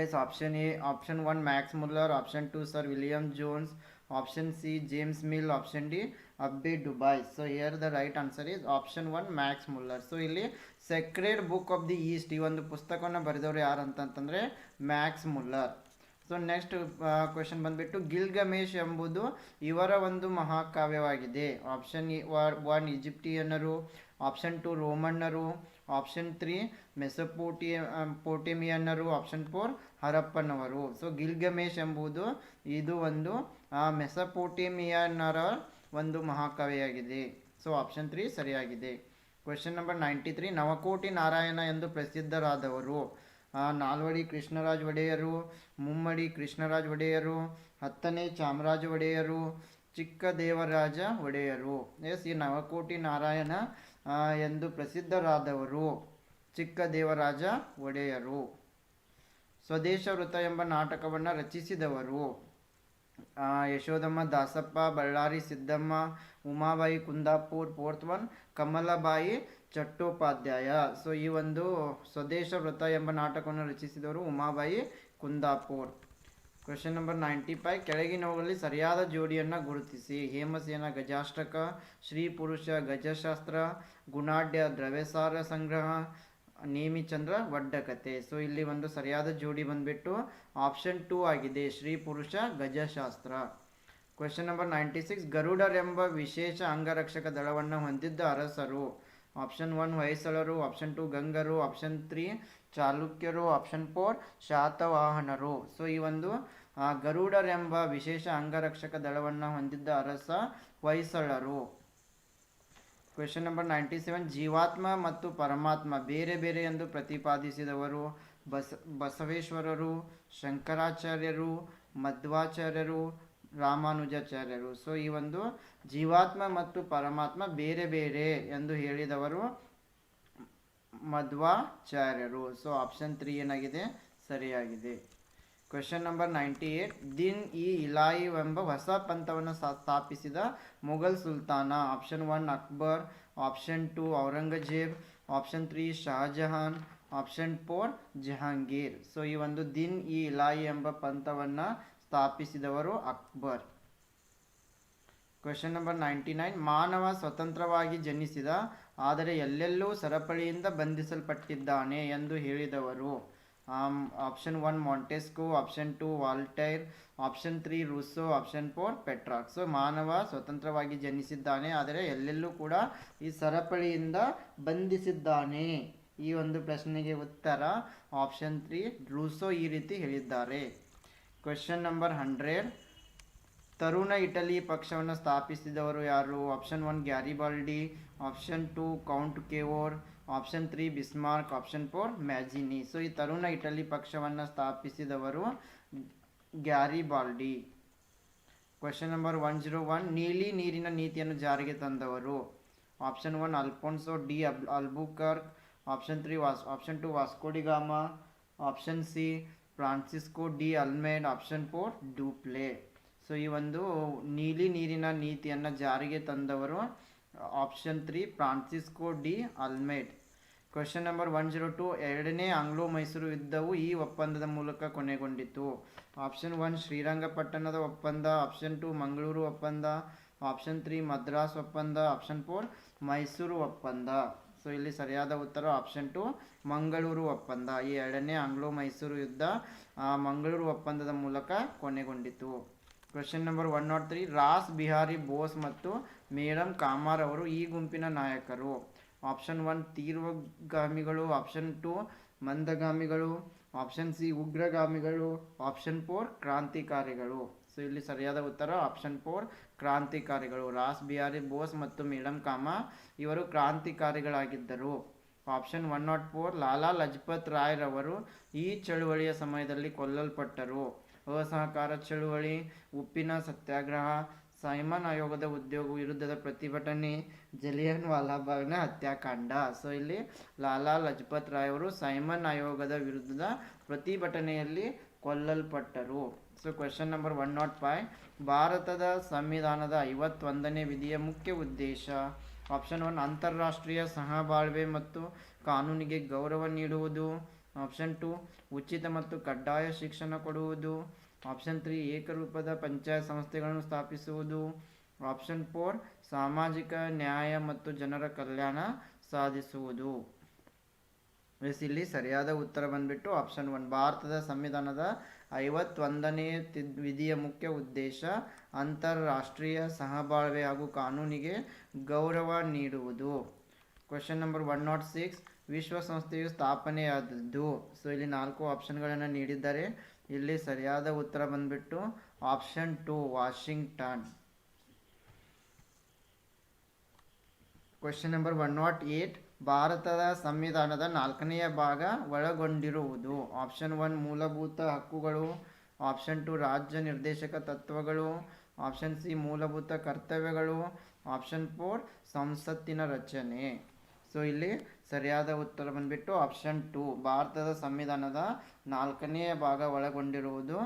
Yes, option A option 1 Max Muller, option 2 sir William Jones, option C James Mill, option D Abbe Dubois. So here the right answer is option 1 Max Muller. So ಇಲ್ಲಿ sacred book of the east ಈ ಒಂದು ಪುಸ್ತಕವನ್ನು ಬರೆದವರು ಯಾರು ಅಂತಂತಂದರೆ Max Muller. So next question ಬಂದುಬಿಟ್ಟು Gilgamesh ಎಂಬುದು ಇವರ ಒಂದು ಮಹಾಕಾವ್ಯವಾಗಿದೆ. ಆಪ್ಷನ್ 1 ಈಜಿಪ್ಟಿಯನ್ನರು, ಆಪ್ಷನ್ 2 ರೋಮನ್ನರು, ಆಪ್ಷನ್ 3 ಮೆಸೊಪೋಟೇಮಿಯನ್ನರು, ಆಪ್ಷನ್ 4 ಹರಪ್ಪನವರು. ಸೊ ಗಿಲ್ಗಮೇಶ್ ಎಂಬುದು ಇದು ಒಂದು ಮೆಸೊಪೋಟೇಮಿಯನ್ನರ ಒಂದು ಮಹಾಕಾವ್ಯವಾಗಿದೆ. ಸೊ ಆಪ್ಷನ್ 3 ಸರಿಯಾಗಿದೆ. ಕ್ವೆಶನ್ ನಂಬರ್ 93, ನವಕೋಟಿ ನಾರಾಯಣ ಎಂದು ಪ್ರಸಿದ್ಧರಾದವರು ನಾಲ್ವಡಿ ಕೃಷ್ಣರಾಜ ಒಡೆಯರು, ಮುಮ್ಮಡಿ ಕೃಷ್ಣರಾಜ ಒಡೆಯರು, ಹತ್ತನೇ ಚಾಮರಾಜ ಒಡೆಯರು, ಚಿಕ್ಕದೇವರಾಜ ಒಡೆಯರು. ಎಸ್, ಈ ನವಕೋಟಿ ನಾರಾಯಣ ಎಂದು ಪ್ರಸಿದ್ಧರಾದವರು ಚಿಕ್ಕದೇವರಾಜ ಒಡೆಯರು. ಸ್ವದೇಶ ವೃತ್ತ ಎಂಬ ನಾಟಕವನ್ನು ರಚಿಸಿದವರು Yashodamma Dasappa, Ballari Siddamma, Umabai Kundapur. Fourth one, Kamalabai Chattopadhyay. So ಈ ಒಂದು ಸ್ವದೇಶ ವೃತ್ತ ಎಂಬ ನಾಟಕವನ್ನು ರಚಿಸಿದವರು ಉಮಾಬಾಯಿ ಕುಂದಾಪುರ್. ಕ್ವೆಶನ್ ನಂಬರ್ 95, ಕೆಳಗಿನವುಗಳಲ್ಲಿ ಸರಿಯಾದ ಜೋಡಿಯನ್ನು ಗುರುತಿಸಿ. ಹೇಮಸೇನ ಗಜಾಷ್ಟಕ, ಶ್ರೀ ಪುರುಷ ಗಜಶಾಸ್ತ್ರ, ಗುಣಾಢ್ಯ ದ್ರವ್ಯಸಾರ ಸಂಗ್ರಹ, ನೇಮಿಚಂದ್ರ ವಡ್ಡಕತೆ. ಸೊ ಇಲ್ಲಿ ಒಂದು ಸರಿಯಾದ ಜೋಡಿ ಬಂದ್ಬಿಟ್ಟು ಆಪ್ಷನ್ 2 ಆಗಿದೆ, ಶ್ರೀ ಪುರುಷ ಗಜಶಾಸ್ತ್ರ. ಕ್ವೆಶನ್ ನಂಬರ್ 96, ಗರುಡರೆಂಬ ವಿಶೇಷ ಅಂಗರಕ್ಷಕ ದಳವನ್ನು ಹೊಂದಿದ್ದ ಅರಸರು. ಆಪ್ಷನ್ 1 ಹೊಯ್ಸಳರು, ಆಪ್ಷನ್ 2 ಗಂಗರು, ಆಪ್ಷನ್ 3 ಚಾಲುಕ್ಯರು, ಆಪ್ಷನ್ 4 ಶಾತವಾಹನರು. ಸೊ ಈ ಒಂದು ಗರುಡರೆಂಬ ವಿಶೇಷ ಅಂಗರಕ್ಷಕ ದಳವನ್ನು ಹೊಂದಿದ್ದ ಅರಸ ಹೊಯ್ಸಳರು. ಕ್ವೆಶನ್ ನಂಬರ್ 97, ಜೀವಾತ್ಮ ಮತ್ತು ಪರಮಾತ್ಮ ಬೇರೆ ಬೇರೆ ಎಂದು ಪ್ರತಿಪಾದಿಸಿದವರು ಬಸವೇಶ್ವರರು, ಶಂಕರಾಚಾರ್ಯರು, ಮಧ್ವಾಚಾರ್ಯರು, ರಾಮಾನುಜಾಚಾರ್ಯರು. ಸೊ ಈ ಒಂದು ಜೀವಾತ್ಮ ಮತ್ತು ಪರಮಾತ್ಮ ಬೇರೆ ಬೇರೆ ಎಂದು ಹೇಳಿದವರು ಮಧ್ವಾಚಾರ್ಯರು. ಸೊ ಆಪ್ಷನ್ 3 ಏನಾಗಿದೆ, ಸರಿಯಾಗಿದೆ. ಕ್ವೆಶನ್ ನಂಬರ್ 98, ದಿನ್ ಇ ಇಲಾಯಿ ಎಂಬ ಹೊಸ ಪಂಥವನ್ನು ಸ್ಥಾಪಿಸಿದ ಮೊಘಲ್ ಸುಲ್ತಾನ. Option 1 Akbar, option 2 Aurangzeb, option 3 Shahjahan, option 4 Jahangir. So ಈ ಒಂದು ದಿನ್ ಇ ಇಲಾಯಿ ಎಂಬ ಪಂಥವನ್ನು ಸ್ಥಾಪಿಸಿದವರು ಅಕ್ಬರ್. ಕ್ವೆಶನ್ ನಂಬರ್ 99, ಮಾನವ ಸ್ವತಂತ್ರವಾಗಿ ಜನಿಸಿದ ಆದರೆ ಎಲ್ಲೆಲ್ಲೂ ಸರಪಳಿಯಿಂದ ಬಂಧಿಸಲ್ಪಟ್ಟಿದ್ದಾನೆ ಎಂದು ಹೇಳಿದವರು. Option 1 Montesquieu, option 2 Voltaire, option 3 Rousseau, option 4 Petrarch. So ಮಾನವ ಸ್ವತಂತ್ರವಾಗಿ ಜನಿಸಿದ್ದಾನೆ ಆದರೆ ಎಲ್ಲೆಲ್ಲೂ ಕೂಡ ಈ ಸರಪಳಿಯಿಂದ ಬಂಧಿಸಿದ್ದಾನೆ. ಈ ಒಂದು ಪ್ರಶ್ನೆಗೆ ಉತ್ತರ ಆಪ್ಷನ್ 3 ರೂಸೋ ಈ ರೀತಿ ಹೇಳಿದ್ದಾರೆ. ಕ್ವೆಶನ್ ನಂಬರ್ 100, ತರುಣ ಇಟಲಿ ಪಕ್ಷವನ್ನು ಸ್ಥಾಪಿಸಿದವರು ಯಾರು? Option 1 Garibaldi, option 2 Count Cavour, option 3 Bismarck, option 4 Mazzini. So ಈ ತರುಣ ಇಟಲಿ ಪಕ್ಷವನ್ನು ಸ್ಥಾಪಿಸಿದವರು ಗ್ಯಾರಿಬಾಲ್ಡಿ. ಕ್ವೆಶನ್ ನಂಬರ್ 101, ನೀಲಿ ನೀರಿನ ನೀತಿಯನ್ನು ಜಾರಿಗೆ ತಂದವರು. Option 1 Alfonso de Albuquerque, option 3 option 2 Vasco da Gama, option C Francisco de Almeida, option 4 Dupleix. So ಈ ಒಂದು ನೀಲಿ ನೀರಿನ ನೀತಿಯನ್ನು ಜಾರಿಗೆ ತಂದವರು option 3 Francisco de Almeida. Question number 102, ಎರಡನೇ ಆಂಗ್ಲೋ ಮೈಸೂರು ಯುದ್ಧವು ಈ ಒಪ್ಪಂದದ ಮೂಲಕ ಕೊನೆಗೊಂಡಿತು. ಆಪ್ಷನ್ 1 ಶ್ರೀರಂಗಪಟ್ಟಣದ ಒಪ್ಪಂದ, ಆಪ್ಷನ್ 2 ಮಂಗಳೂರು ಒಪ್ಪಂದ, ಆಪ್ಷನ್ 3 ಮದ್ರಾಸ್ ಒಪ್ಪಂದ, ಆಪ್ಷನ್ 4 ಮೈಸೂರು ಒಪ್ಪಂದ. ಸೊ ಇಲ್ಲಿ ಸರಿಯಾದ ಉತ್ತರ ಆಪ್ಷನ್ 2 ಮಂಗಳೂರು ಒಪ್ಪಂದ. ಈ ಎರಡನೇ ಆಂಗ್ಲೋ ಮೈಸೂರು ಯುದ್ಧ ಮಂಗಳೂರು ಒಪ್ಪಂದದ ಮೂಲಕ ಕೊನೆಗೊಂಡಿತು. ಕ್ವೆಶನ್ ನಂಬರ್ 103, ರಾಸ್ ಬಿಹಾರಿ ಬೋಸ್ ಮತ್ತು ಮೇಡಮ್ ಕಾಮಾರ್ ಅವರು ಈ ಗುಂಪಿನ ನಾಯಕರು. ಆಪ್ಷನ್ 1 ತೀವ್ರಗಾಮಿಗಳು, ಆಪ್ಷನ್ 2 ಮಂದಗಾಮಿಗಳು, ಆಪ್ಷನ್ ಸಿ ಉಗ್ರಗಾಮಿಗಳು, ಆಪ್ಷನ್ 4 ಕ್ರಾಂತಿಕಾರಿಗಳು. ಸೊ ಇಲ್ಲಿ ಸರಿಯಾದ ಉತ್ತರ ಆಪ್ಷನ್ 4 ಕ್ರಾಂತಿಕಾರಿಗಳು. ರಾಸ್ ಬಿಹಾರಿ ಬೋಸ್ ಮತ್ತು ಮೇಡಮ್ ಕಾಮಾ ಇವರು ಕ್ರಾಂತಿಕಾರಿಗಳಾಗಿದ್ದರು. ಆಪ್ಷನ್ 104, ಲಾಲಾ ಲಜಪತ್ ರಾಯ್ ರವರು ಈ ಚಳುವಳಿಯ ಸಮಯದಲ್ಲಿ ಕೊಲ್ಲಲ್ಪಟ್ಟರು. ಅಸಹಕಾರ ಚಳುವಳಿ, ಉಪ್ಪಿನ ಸತ್ಯಾಗ್ರಹ, ಸೈಮನ್ ಆಯೋಗದ ಉದ್ಯೋಗ ವಿರುದ್ಧದ ಪ್ರತಿಭಟನೆ, ಜಲಿಯನ್ ವಾಲಾಬಾಗ್ನ ಹತ್ಯಾಕಾಂಡ. ಸೊ ಇಲ್ಲಿ ಲಾಲಾ ಲಜಪತ್ ರಾಯ್ ಅವರು ಸೈಮನ್ ಆಯೋಗದ ವಿರುದ್ಧದ ಪ್ರತಿಭಟನೆಯಲ್ಲಿ ಕೊಲ್ಲಲ್ಪಟ್ಟರು. ಸೊ ಕ್ವೆಶನ್ ನಂಬರ್ 105, ಭಾರತದ ಸಂವಿಧಾನದ 51ನೇ ವಿಧಿಯ ಮುಖ್ಯ ಉದ್ದೇಶ. ಆಪ್ಷನ್ 1 ಅಂತಾರಾಷ್ಟ್ರೀಯ ಸಹಬಾಳ್ವೆ ಮತ್ತು ಕಾನೂನಿಗೆ ಗೌರವ ನೀಡುವುದು, ಆಪ್ಷನ್ 2 ಉಚಿತ ಮತ್ತು ಕಡ್ಡಾಯ ಶಿಕ್ಷಣ ಕೊಡುವುದು, ಆಪ್ಷನ್ 3 ಏಕರೂಪದ ಪಂಚಾಯತ್ ಸಂಸ್ಥೆಗಳನ್ನು ಸ್ಥಾಪಿಸುವುದು, ಆಪ್ಷನ್ 4 ಸಾಮಾಜಿಕ ನ್ಯಾಯ ಮತ್ತು ಜನರ ಕಲ್ಯಾಣ ಸಾಧಿಸುವುದು. ಇಲ್ಲಿ ಸರಿಯಾದ ಉತ್ತರ ಬಂದ್ಬಿಟ್ಟು ಆಪ್ಷನ್ 1, ಭಾರತದ ಸಂವಿಧಾನದ 51ನೇ ವಿಧಿಯ ಮುಖ್ಯ ಉದ್ದೇಶ ಅಂತಾರಾಷ್ಟ್ರೀಯ ಸಹಬಾಳ್ವೆ ಹಾಗೂ ಕಾನೂನಿಗೆ ಗೌರವ ನೀಡುವುದು. Question number 106, ವಿಶ್ವಸಂಸ್ಥೆಯು ಸ್ಥಾಪನೆಯಾದದ್ದು. ಸೊ ಇಲ್ಲಿ 4 ಆಪ್ಷನ್ಗಳನ್ನು ನೀಡಿದ್ದಾರೆ. ಇಲ್ಲಿ ಸರಿಯಾದ ಉತ್ತರ ಬಂದ್ಬಿಟ್ಟು ಆಪ್ಷನ್ 2 ವಾಷಿಂಗ್ಟನ್. ಕ್ವೆಶನ್ ನಂಬರ್ 108 ಭಾರತದ ಸಂವಿಧಾನದ 4ನೇ ಭಾಗ ಒಳಗೊಂಡಿರುವುದು. ಆಪ್ಷನ್ 1 ಮೂಲಭೂತ ಹಕ್ಕುಗಳು, ಆಪ್ಷನ್ 2 ರಾಜ್ಯ ನಿರ್ದೇಶಕ ತತ್ವಗಳು, ಆಪ್ಷನ್ ಸಿ ಮೂಲಭೂತ ಕರ್ತವ್ಯಗಳು, ಆಪ್ಷನ್ 4 ಸಂಸತ್ತಿನ ರಚನೆ. ಸೊ ಇಲ್ಲಿ ಸರಿಯಾದ ಉತ್ತರ ಬಂದ್ಬಿಟ್ಟು ಆಪ್ಷನ್ 2 ಭಾರತದ ಸಂವಿಧಾನದ 4ನೇ ಭಾಗ ಒಳಗೊಂಡಿರುವುದು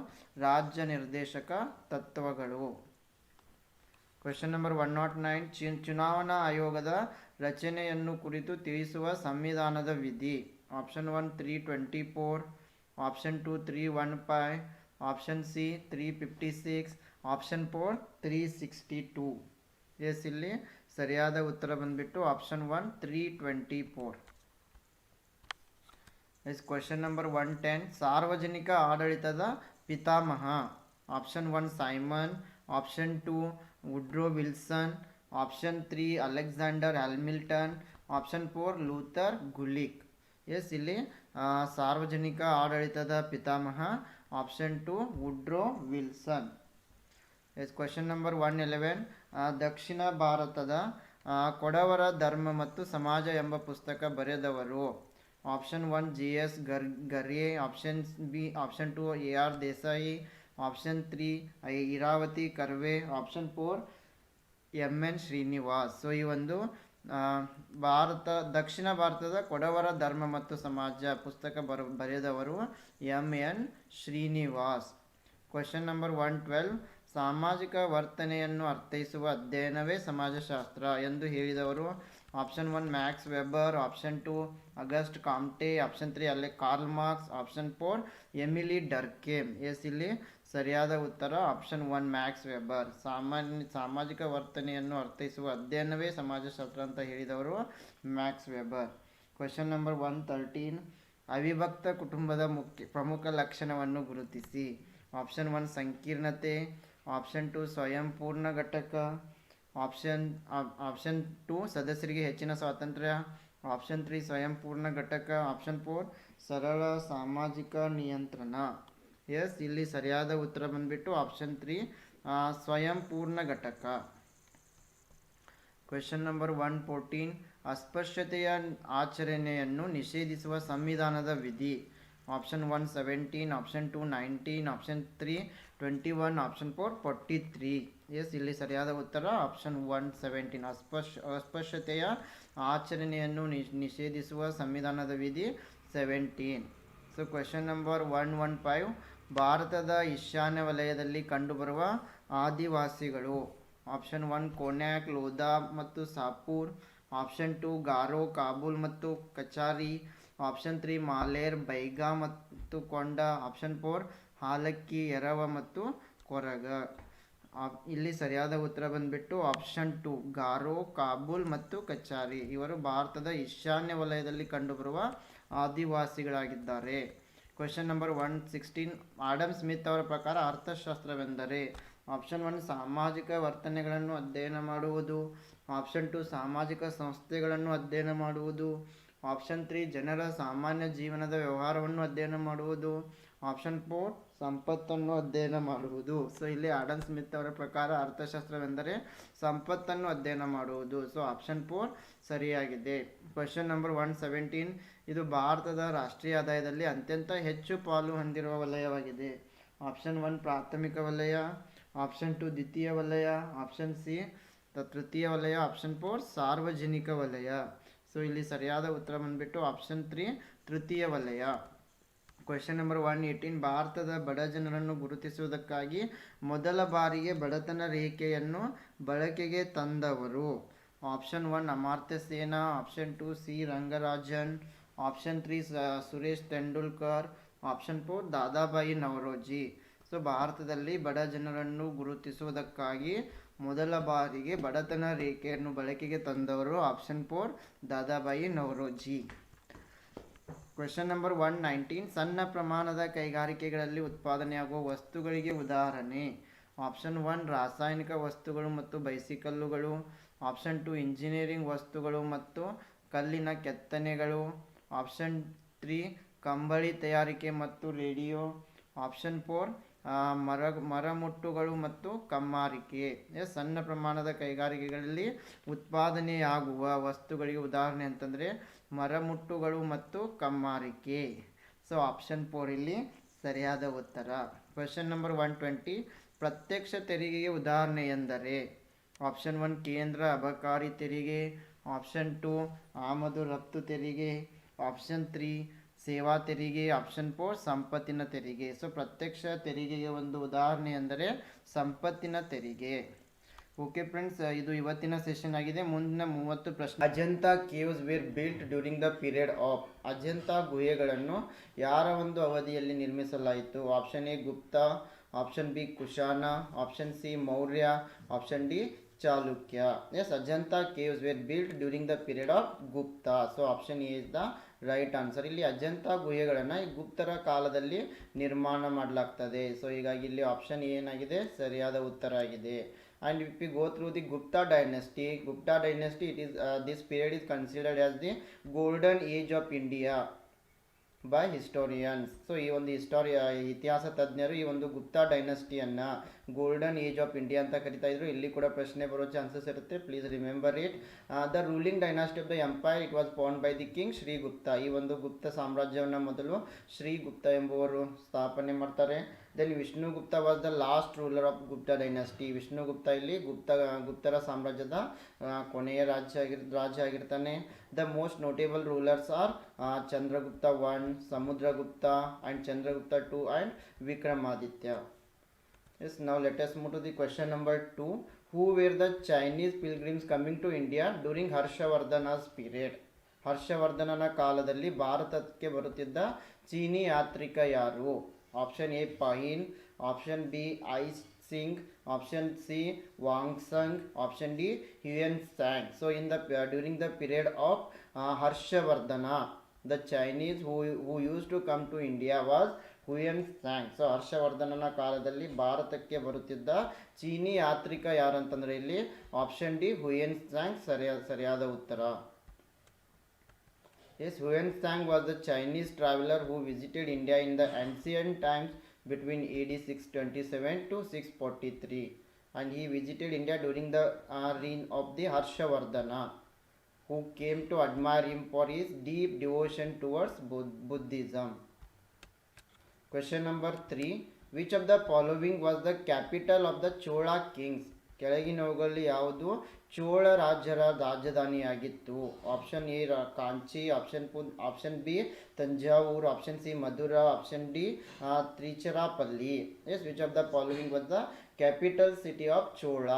ರಾಜ್ಯ ನಿರ್ದೇಶಕ ತತ್ವಗಳು. ಕ್ವೆಶನ್ ನಂಬರ್ 109 ಚುನಾವಣಾ ಆಯೋಗದ ರಚನೆಯನ್ನು ಕುರಿತು ತಿಳಿಸುವ ಸಂವಿಧಾನದ ವಿಧಿ. Option 1 324, option 2 315, option C 356, option 4 362. Yes ಇಲ್ಲಿ ಸರಿಯಾದ ಉತ್ತರ ಬಂದ್ಬಿಟ್ಟು ಆಪ್ಷನ್ 1 324. ಎಸ್ ಕ್ವೆಶನ್ ನಂಬರ್ 110 ಸಾರ್ವಜನಿಕ ಆಡಳಿತದ ಪಿತಾಮಹ. Option 1 Simon, option 2 Woodrow Wilson, option 3 Alexander Hamilton, option 4 Luther Gulick. Yes ಇಲ್ಲಿ ಸಾರ್ವಜನಿಕ ಆಡಳಿತದ ಪಿತಾಮಹ option 2 Woodrow Wilson. Yes question number 111 ದಕ್ಷಿಣ ಭಾರತದ ಕೊಡವರ ಧರ್ಮ ಮತ್ತು ಸಮಾಜ ಎಂಬ ಪುಸ್ತಕ ಬರೆದವರು. ಆಪ್ಷನ್ 1 GS ಗರ್ಗೆ, option B option 2 AR Desai, option 3 Iravati Karve, option 4 MN Srinivas. So ಈ ಒಂದು ದಕ್ಷಿಣ ಭಾರತದ ಕೊಡವರ ಧರ್ಮ ಮತ್ತು ಸಮಾಜ ಪುಸ್ತಕ ಬರೆದವರು MN ಶ್ರೀನಿವಾಸ್. ಕ್ವೆಶನ್ ನಂಬರ್ 112 ಸಾಮಾಜಿಕ ವರ್ತನೆಯನ್ನು ಅರ್ಥೈಸುವ ಅಧ್ಯಯನವೇ ಸಮಾಜಶಾಸ್ತ್ರ ಎಂದು ಹೇಳಿದವರು. Option 1 Max Weber, option 2 Auguste Comte, option 3 Karl Marx, option 4 Emile Durkheim. Yes ಇಲ್ಲಿ ಸರಿಯಾದ ಉತ್ತರ ಆಪ್ಷನ್ 1 ಮ್ಯಾಕ್ಸ್ ವೆಬರ್. ಸಾಮಾಜಿಕ ವರ್ತನೆಯನ್ನು ಅರ್ಥೈಸುವ ಅಧ್ಯಯನವೇ ಸಮಾಜಶಾಸ್ತ್ರ ಅಂತ ಹೇಳಿದವರು ಮ್ಯಾಕ್ಸ್ ವೆಬರ್. ಕ್ವೆಶನ್ ನಂಬರ್ 113 ಅವಿಭಕ್ತ ಕುಟುಂಬದ ಪ್ರಮುಖ ಲಕ್ಷಣವನ್ನು ಗುರುತಿಸಿ. ಆಪ್ಷನ್ 1 ಸಂಕೀರ್ಣತೆ, ಆಪ್ಷನ್ 2 ಸ್ವಯಂ ಪೂರ್ಣ ಘಟಕ, ಆಪ್ಷನ್ 2 ಸದಸ್ಯರಿಗೆ ಹೆಚ್ಚಿನ ಸ್ವಾತಂತ್ರ್ಯ, ಆಪ್ಷನ್ 3 ಸ್ವಯಂ ಪೂರ್ಣ ಘಟಕ, ಆಪ್ಷನ್ 4 ಸರಳ ಸಾಮಾಜಿಕ ನಿಯಂತ್ರಣ. ಎಸ್ ಇಲ್ಲಿ ಸರಿಯಾದ ಉತ್ತರ ಬಂದ್ಬಿಟ್ಟು ಆಪ್ಷನ್ 3 ಸ್ವಯಂ ಪೂರ್ಣ ಘಟಕ. ಕ್ವೆಶನ್ ನಂಬರ್ 114 ಅಸ್ಪೃಶ್ಯತೆಯ ಆಚರಣೆಯನ್ನು ನಿಷೇಧಿಸುವ ಸಂವಿಧಾನದ ವಿಧಿ. Option 1 17, option 2 19, option 3 21, option 4 43. Yes ಇಲ್ಲಿ ಸರಿಯಾದ ಉತ್ತರ ಆಪ್ಷನ್ 1 17 ಅಸ್ಪೃಶ್ಯತೆಯ ಆಚರಣೆಯನ್ನು ನಿಷೇಧಿಸುವ ಸಂವಿಧಾನದ ವಿಧಿ 17. ಸೊ ಕ್ವೆಶನ್ ನಂಬರ್ 115 ಭಾರತದ ಈಶಾನ್ಯ ವಲಯದಲ್ಲಿ ಕಂಡುಬರುವ ಆದಿವಾಸಿಗಳು. ಆಪ್ಷನ್ 1 ಕೋನ್ಯಾಕ್, ಲೋಧಾ ಮತ್ತು ಸಾಪೂರ್, ಆಪ್ಷನ್ 2 ಗಾರೋ, ಕಾಬೂಲ್ ಮತ್ತು ಕಚಾರಿ, ಆಪ್ಷನ್ 3 ಮಾಲೇರ್, ಬೈಗಾ ಮತ್ತು ಕೊಂಡ, ಆಪ್ಷನ್ 4 ಹಾಲಕ್ಕಿ, ಎರವ ಮತ್ತು ಕೊರಗ. ಇಲ್ಲಿ ಸರಿಯಾದ ಉತ್ತರ ಬಂದ್ಬಿಟ್ಟು ಆಪ್ಷನ್ 2 ಗಾರೋ, ಕಾಬೂಲ್ ಮತ್ತು ಕಚಾರಿ. ಇವರು ಭಾರತದ ಈಶಾನ್ಯ ವಲಯದಲ್ಲಿ ಕಂಡುಬರುವ ಆದಿವಾಸಿಗಳಾಗಿದ್ದಾರೆ. ಕ್ವೆಶನ್ ನಂಬರ್ 116 ಆಡಮ್ ಸ್ಮಿತ್ ಅವರ ಪ್ರಕಾರ ಅರ್ಥಶಾಸ್ತ್ರವೆಂದರೆ. ಆಪ್ಷನ್ 1 ಸಾಮಾಜಿಕ ವರ್ತನೆಗಳನ್ನು ಅಧ್ಯಯನ ಮಾಡುವುದು, ಆಪ್ಷನ್ 2 ಸಾಮಾಜಿಕ ಸಂಸ್ಥೆಗಳನ್ನು ಅಧ್ಯಯನ ಮಾಡುವುದು, ಆಪ್ಷನ್ 3 ಜನರ ಸಾಮಾನ್ಯ ಜೀವನದ ವ್ಯವಹಾರವನ್ನು ಅಧ್ಯಯನ ಮಾಡುವುದು, ಆಪ್ಷನ್ 4 ಸಂಪತ್ತನ್ನು ಅಧ್ಯಯನ ಮಾಡುವುದು. ಸೊ ಇಲ್ಲಿ ಆಡಮ್ ಸ್ಮಿತ್ ಅವರ ಪ್ರಕಾರ ಅರ್ಥಶಾಸ್ತ್ರವೆಂದರೆ ಸಂಪತ್ತನ್ನು ಅಧ್ಯಯನ ಮಾಡುವುದು. ಸೊ ಆಪ್ಷನ್ 4 ಸರಿಯಾಗಿದೆ. ಕ್ವೆಶನ್ ನಂಬರ್ 117 ಇದು ಭಾರತದ ರಾಷ್ಟ್ರೀಯ ಆದಾಯದಲ್ಲಿ ಅತ್ಯಂತ ಹೆಚ್ಚು ಪಾಲು ಹೊಂದಿರುವ ವಲಯವಾಗಿದೆ. ಆಪ್ಷನ್ 1 ಪ್ರಾಥಮಿಕ ವಲಯ, ಆಪ್ಷನ್ 2 ದ್ವಿತೀಯ ವಲಯ, ಆಪ್ಷನ್ ಸಿ ತೃತೀಯ ವಲಯ, ಆಪ್ಷನ್ 4 ಸಾರ್ವಜನಿಕ ವಲಯ. ಸೊ ಇಲ್ಲಿ ಸರಿಯಾದ ಉತ್ತರ ಬಂದ್ಬಿಟ್ಟು ಆಪ್ಷನ್ 3 ತೃತೀಯ ವಲಯ. ಕ್ವೆಶನ್ ನಂಬರ್ 118 ಭಾರತದ ಬಡ ಜನರನ್ನು ಗುರುತಿಸುವುದಕ್ಕಾಗಿ ಮೊದಲ ಬಾರಿಗೆ ಬಡತನ ರೇಖೆಯನ್ನು ಬಳಕೆಗೆ ತಂದವರು. Option 1 Amartya Sen, option 2 C Rangarajan, option 3 Suresh Tendulkar, option 4 Dadabhai Naoroji. So ಭಾರತದಲ್ಲಿ ಬಡ ಜನರನ್ನು ಗುರುತಿಸುವುದಕ್ಕಾಗಿ ಮೊದಲ ಬಾರಿಗೆ ಬಡತನ ರೇಖೆಯನ್ನು ಬಳಕೆಗೆ ತಂದವರು option 4 Dadabhai Naoroji. Question number 119 ಸಣ್ಣ ಪ್ರಮಾಣದ ಕೈಗಾರಿಕೆಗಳಲ್ಲಿ ಉತ್ಪಾದನೆಯಾಗುವ ವಸ್ತುಗಳಿಗೆ ಉದಾಹರಣೆ. ಆಪ್ಷನ್ 1 ರಾಸಾಯನಿಕ ವಸ್ತುಗಳು ಮತ್ತು ಬೈಸಿಕಲ್ಲುಗಳು, ಆಪ್ಷನ್ 2 ಇಂಜಿನಿಯರಿಂಗ್ ವಸ್ತುಗಳು ಮತ್ತು ಕಲ್ಲಿನ ಕೆತ್ತನೆಗಳು, ಆಪ್ಷನ್ 3 ಕಂಬಳಿ ತಯಾರಿಕೆ ಮತ್ತು ರೇಡಿಯೋ, ಆಪ್ಷನ್ 4 ಮರಮುಟ್ಟುಗಳು ಮತ್ತು ಕಮ್ಮಾರಿಕೆ. ಸಣ್ಣ ಪ್ರಮಾಣದ ಕೈಗಾರಿಕೆಗಳಲ್ಲಿ ಉತ್ಪಾದನೆಯಾಗುವ ವಸ್ತುಗಳಿಗೆ ಉದಾಹರಣೆ ಅಂತಂದರೆ ಮರಮುಟ್ಟುಗಳು ಮತ್ತು ಕಮ್ಮಾರಿಕೆ. ಸೊ ಆಪ್ಷನ್ 4 ಇಲ್ಲಿ ಸರಿಯಾದ ಉತ್ತರ. ಕ್ವೆಶನ್ ನಂಬರ್ 120, ಪ್ರತ್ಯಕ್ಷ ತೆರಿಗೆಗೆ ಉದಾಹರಣೆ ಎಂದರೆ ಆಪ್ಷನ್ 1 ಕೇಂದ್ರ ಅಬಕಾರಿ ತೆರಿಗೆ, ಆಪ್ಷನ್ 2 ಆಮದು ರಫ್ತು ತೆರಿಗೆ, ಆಪ್ಷನ್ 3 ಸೇವಾ ತೆರಿಗೆ, ಆಪ್ಷನ್ 4 ಸಂಪತ್ತಿನ ತೆರಿಗೆ. ಸೊ ಪ್ರತ್ಯಕ್ಷ ತೆರಿಗೆಗೆ ಒಂದು ಉದಾಹರಣೆ ಎಂದರೆ ಸಂಪತ್ತಿನ ತೆರಿಗೆ. ಓಕೆ ಫ್ರೆಂಡ್ಸ್, ಇದು ಇವತ್ತಿನ ಸೆಷನ್ ಆಗಿದೆ. ಮುಂದಿನ 30 ಪ್ರಶ್ನೆ. Ajanta caves were built during the period of. Ajanta ಗುಹೆಗಳನ್ನು ಯಾರ ಒಂದು ಅವಧಿಯಲ್ಲಿ ನಿರ್ಮಿಸಲಾಯಿತು? Option A Gupta, option B Kushana, option C Maurya, option D Chalukya. Yes, Ajanta caves were built during the period of Gupta. So option A is the right answer. ಇಲ್ಲಿ ಅಜಂತಾ ಗುಹೆಗಳನ್ನು ಈ ಗುಪ್ತರ ಕಾಲದಲ್ಲಿ ನಿರ್ಮಾಣ ಮಾಡಲಾಗ್ತದೆ. ಸೊ ಹೀಗಾಗಿ ಇಲ್ಲಿ ಆಪ್ಷನ್ ಏನಾಗಿದೆ ಸರಿಯಾದ ಉತ್ತರ ಆಗಿದೆ. And if we go through the Gupta dynasty, it is this period is considered as the golden age of India by historians. So ಈ ಒಂದು ಇತಿಹಾಸ ತಜ್ಞರು ಈ ಒಂದು ಗುಪ್ತಾ ಡೈನಸ್ಟಿಯನ್ನು ಗೋಲ್ಡನ್ ಏಜ್ ಆಫ್ ಇಂಡಿಯಾ ಅಂತ ಕರಿತಾ ಇದ್ರು. ಇಲ್ಲಿ ಕೂಡ ಪ್ರಶ್ನೆ ಬರೋ ಚಾನ್ಸಸ್ ಇರುತ್ತೆ, please remember it. The ruling dynasty of the empire, it was found by the king Shrigupta. ಈ ಒಂದು ಗುಪ್ತ ಸಾಮ್ರಾಜ್ಯವನ್ನು ಮೊದಲು ಶ್ರೀಗುಪ್ತ ಎಂಬುವರು ಸ್ಥಾಪನೆ ಮಾಡ್ತಾರೆ. Then Vishnugupta was the last ruler of Gupta dynasty. Vishnugupta ಇಲ್ಲಿ ಗುಪ್ತರ ಸಾಮ್ರಾಜ್ಯದ ಕೊನೆಯ ರಾಜ್ಯ ಆಗಿರ್ತಾನೆ. The most notable rulers are Chandragupta 1, Samudragupta and Chandragupta 2 and Vikramaditya. Yes, now let us move to the question number 2. Who were the Chinese pilgrims coming to India during Harshavardhana's period? ಹರ್ಷವರ್ಧನನ ಕಾಲದಲ್ಲಿ ಭಾರತಕ್ಕೆ ಬರುತ್ತಿದ್ದ ಚೀನಿ ಯಾತ್ರಿಕ ಯಾರು? Option A Fahien, option B Itsing, option C Xuanzang, option D Hiuen Tsang. So during the period of Harshavardhana, the Chinese who used to come to India was Hiuen Tsang. So ಹರ್ಷವರ್ಧನನ ಕಾಲದಲ್ಲಿ ಭಾರತಕ್ಕೆ ಬರುತ್ತಿದ್ದ ಚೀನಿ ಯಾತ್ರಿಕ ಯಾರಂತಂದ್ರೆ ಇಲ್ಲಿ option D Hyun ಸ್ಯಾಂಗ್ ಸರಿಯಾದ ಉತ್ತರ. Yes, Huyen Tsang was the Chinese traveler who visited India in the ancient times between AD 627 to 643, and he visited India during the reign of the Harshavardhana, who came to admire him for his deep devotion towards Buddhism. Question number 3. Which of the following was the capital of the Chola kings? ಕೆಳಗಿನವುಗಳಲ್ಲಿ ಯಾವುದು ಚೋಳ ರಾಜ್ಯರ ರಾಜಧಾನಿಯಾಗಿತ್ತು? Option A Kanchi, option B Thanjavur, option C Madura, option D Tiruchirappalli. Yes, which of the following was the capital city of Chola?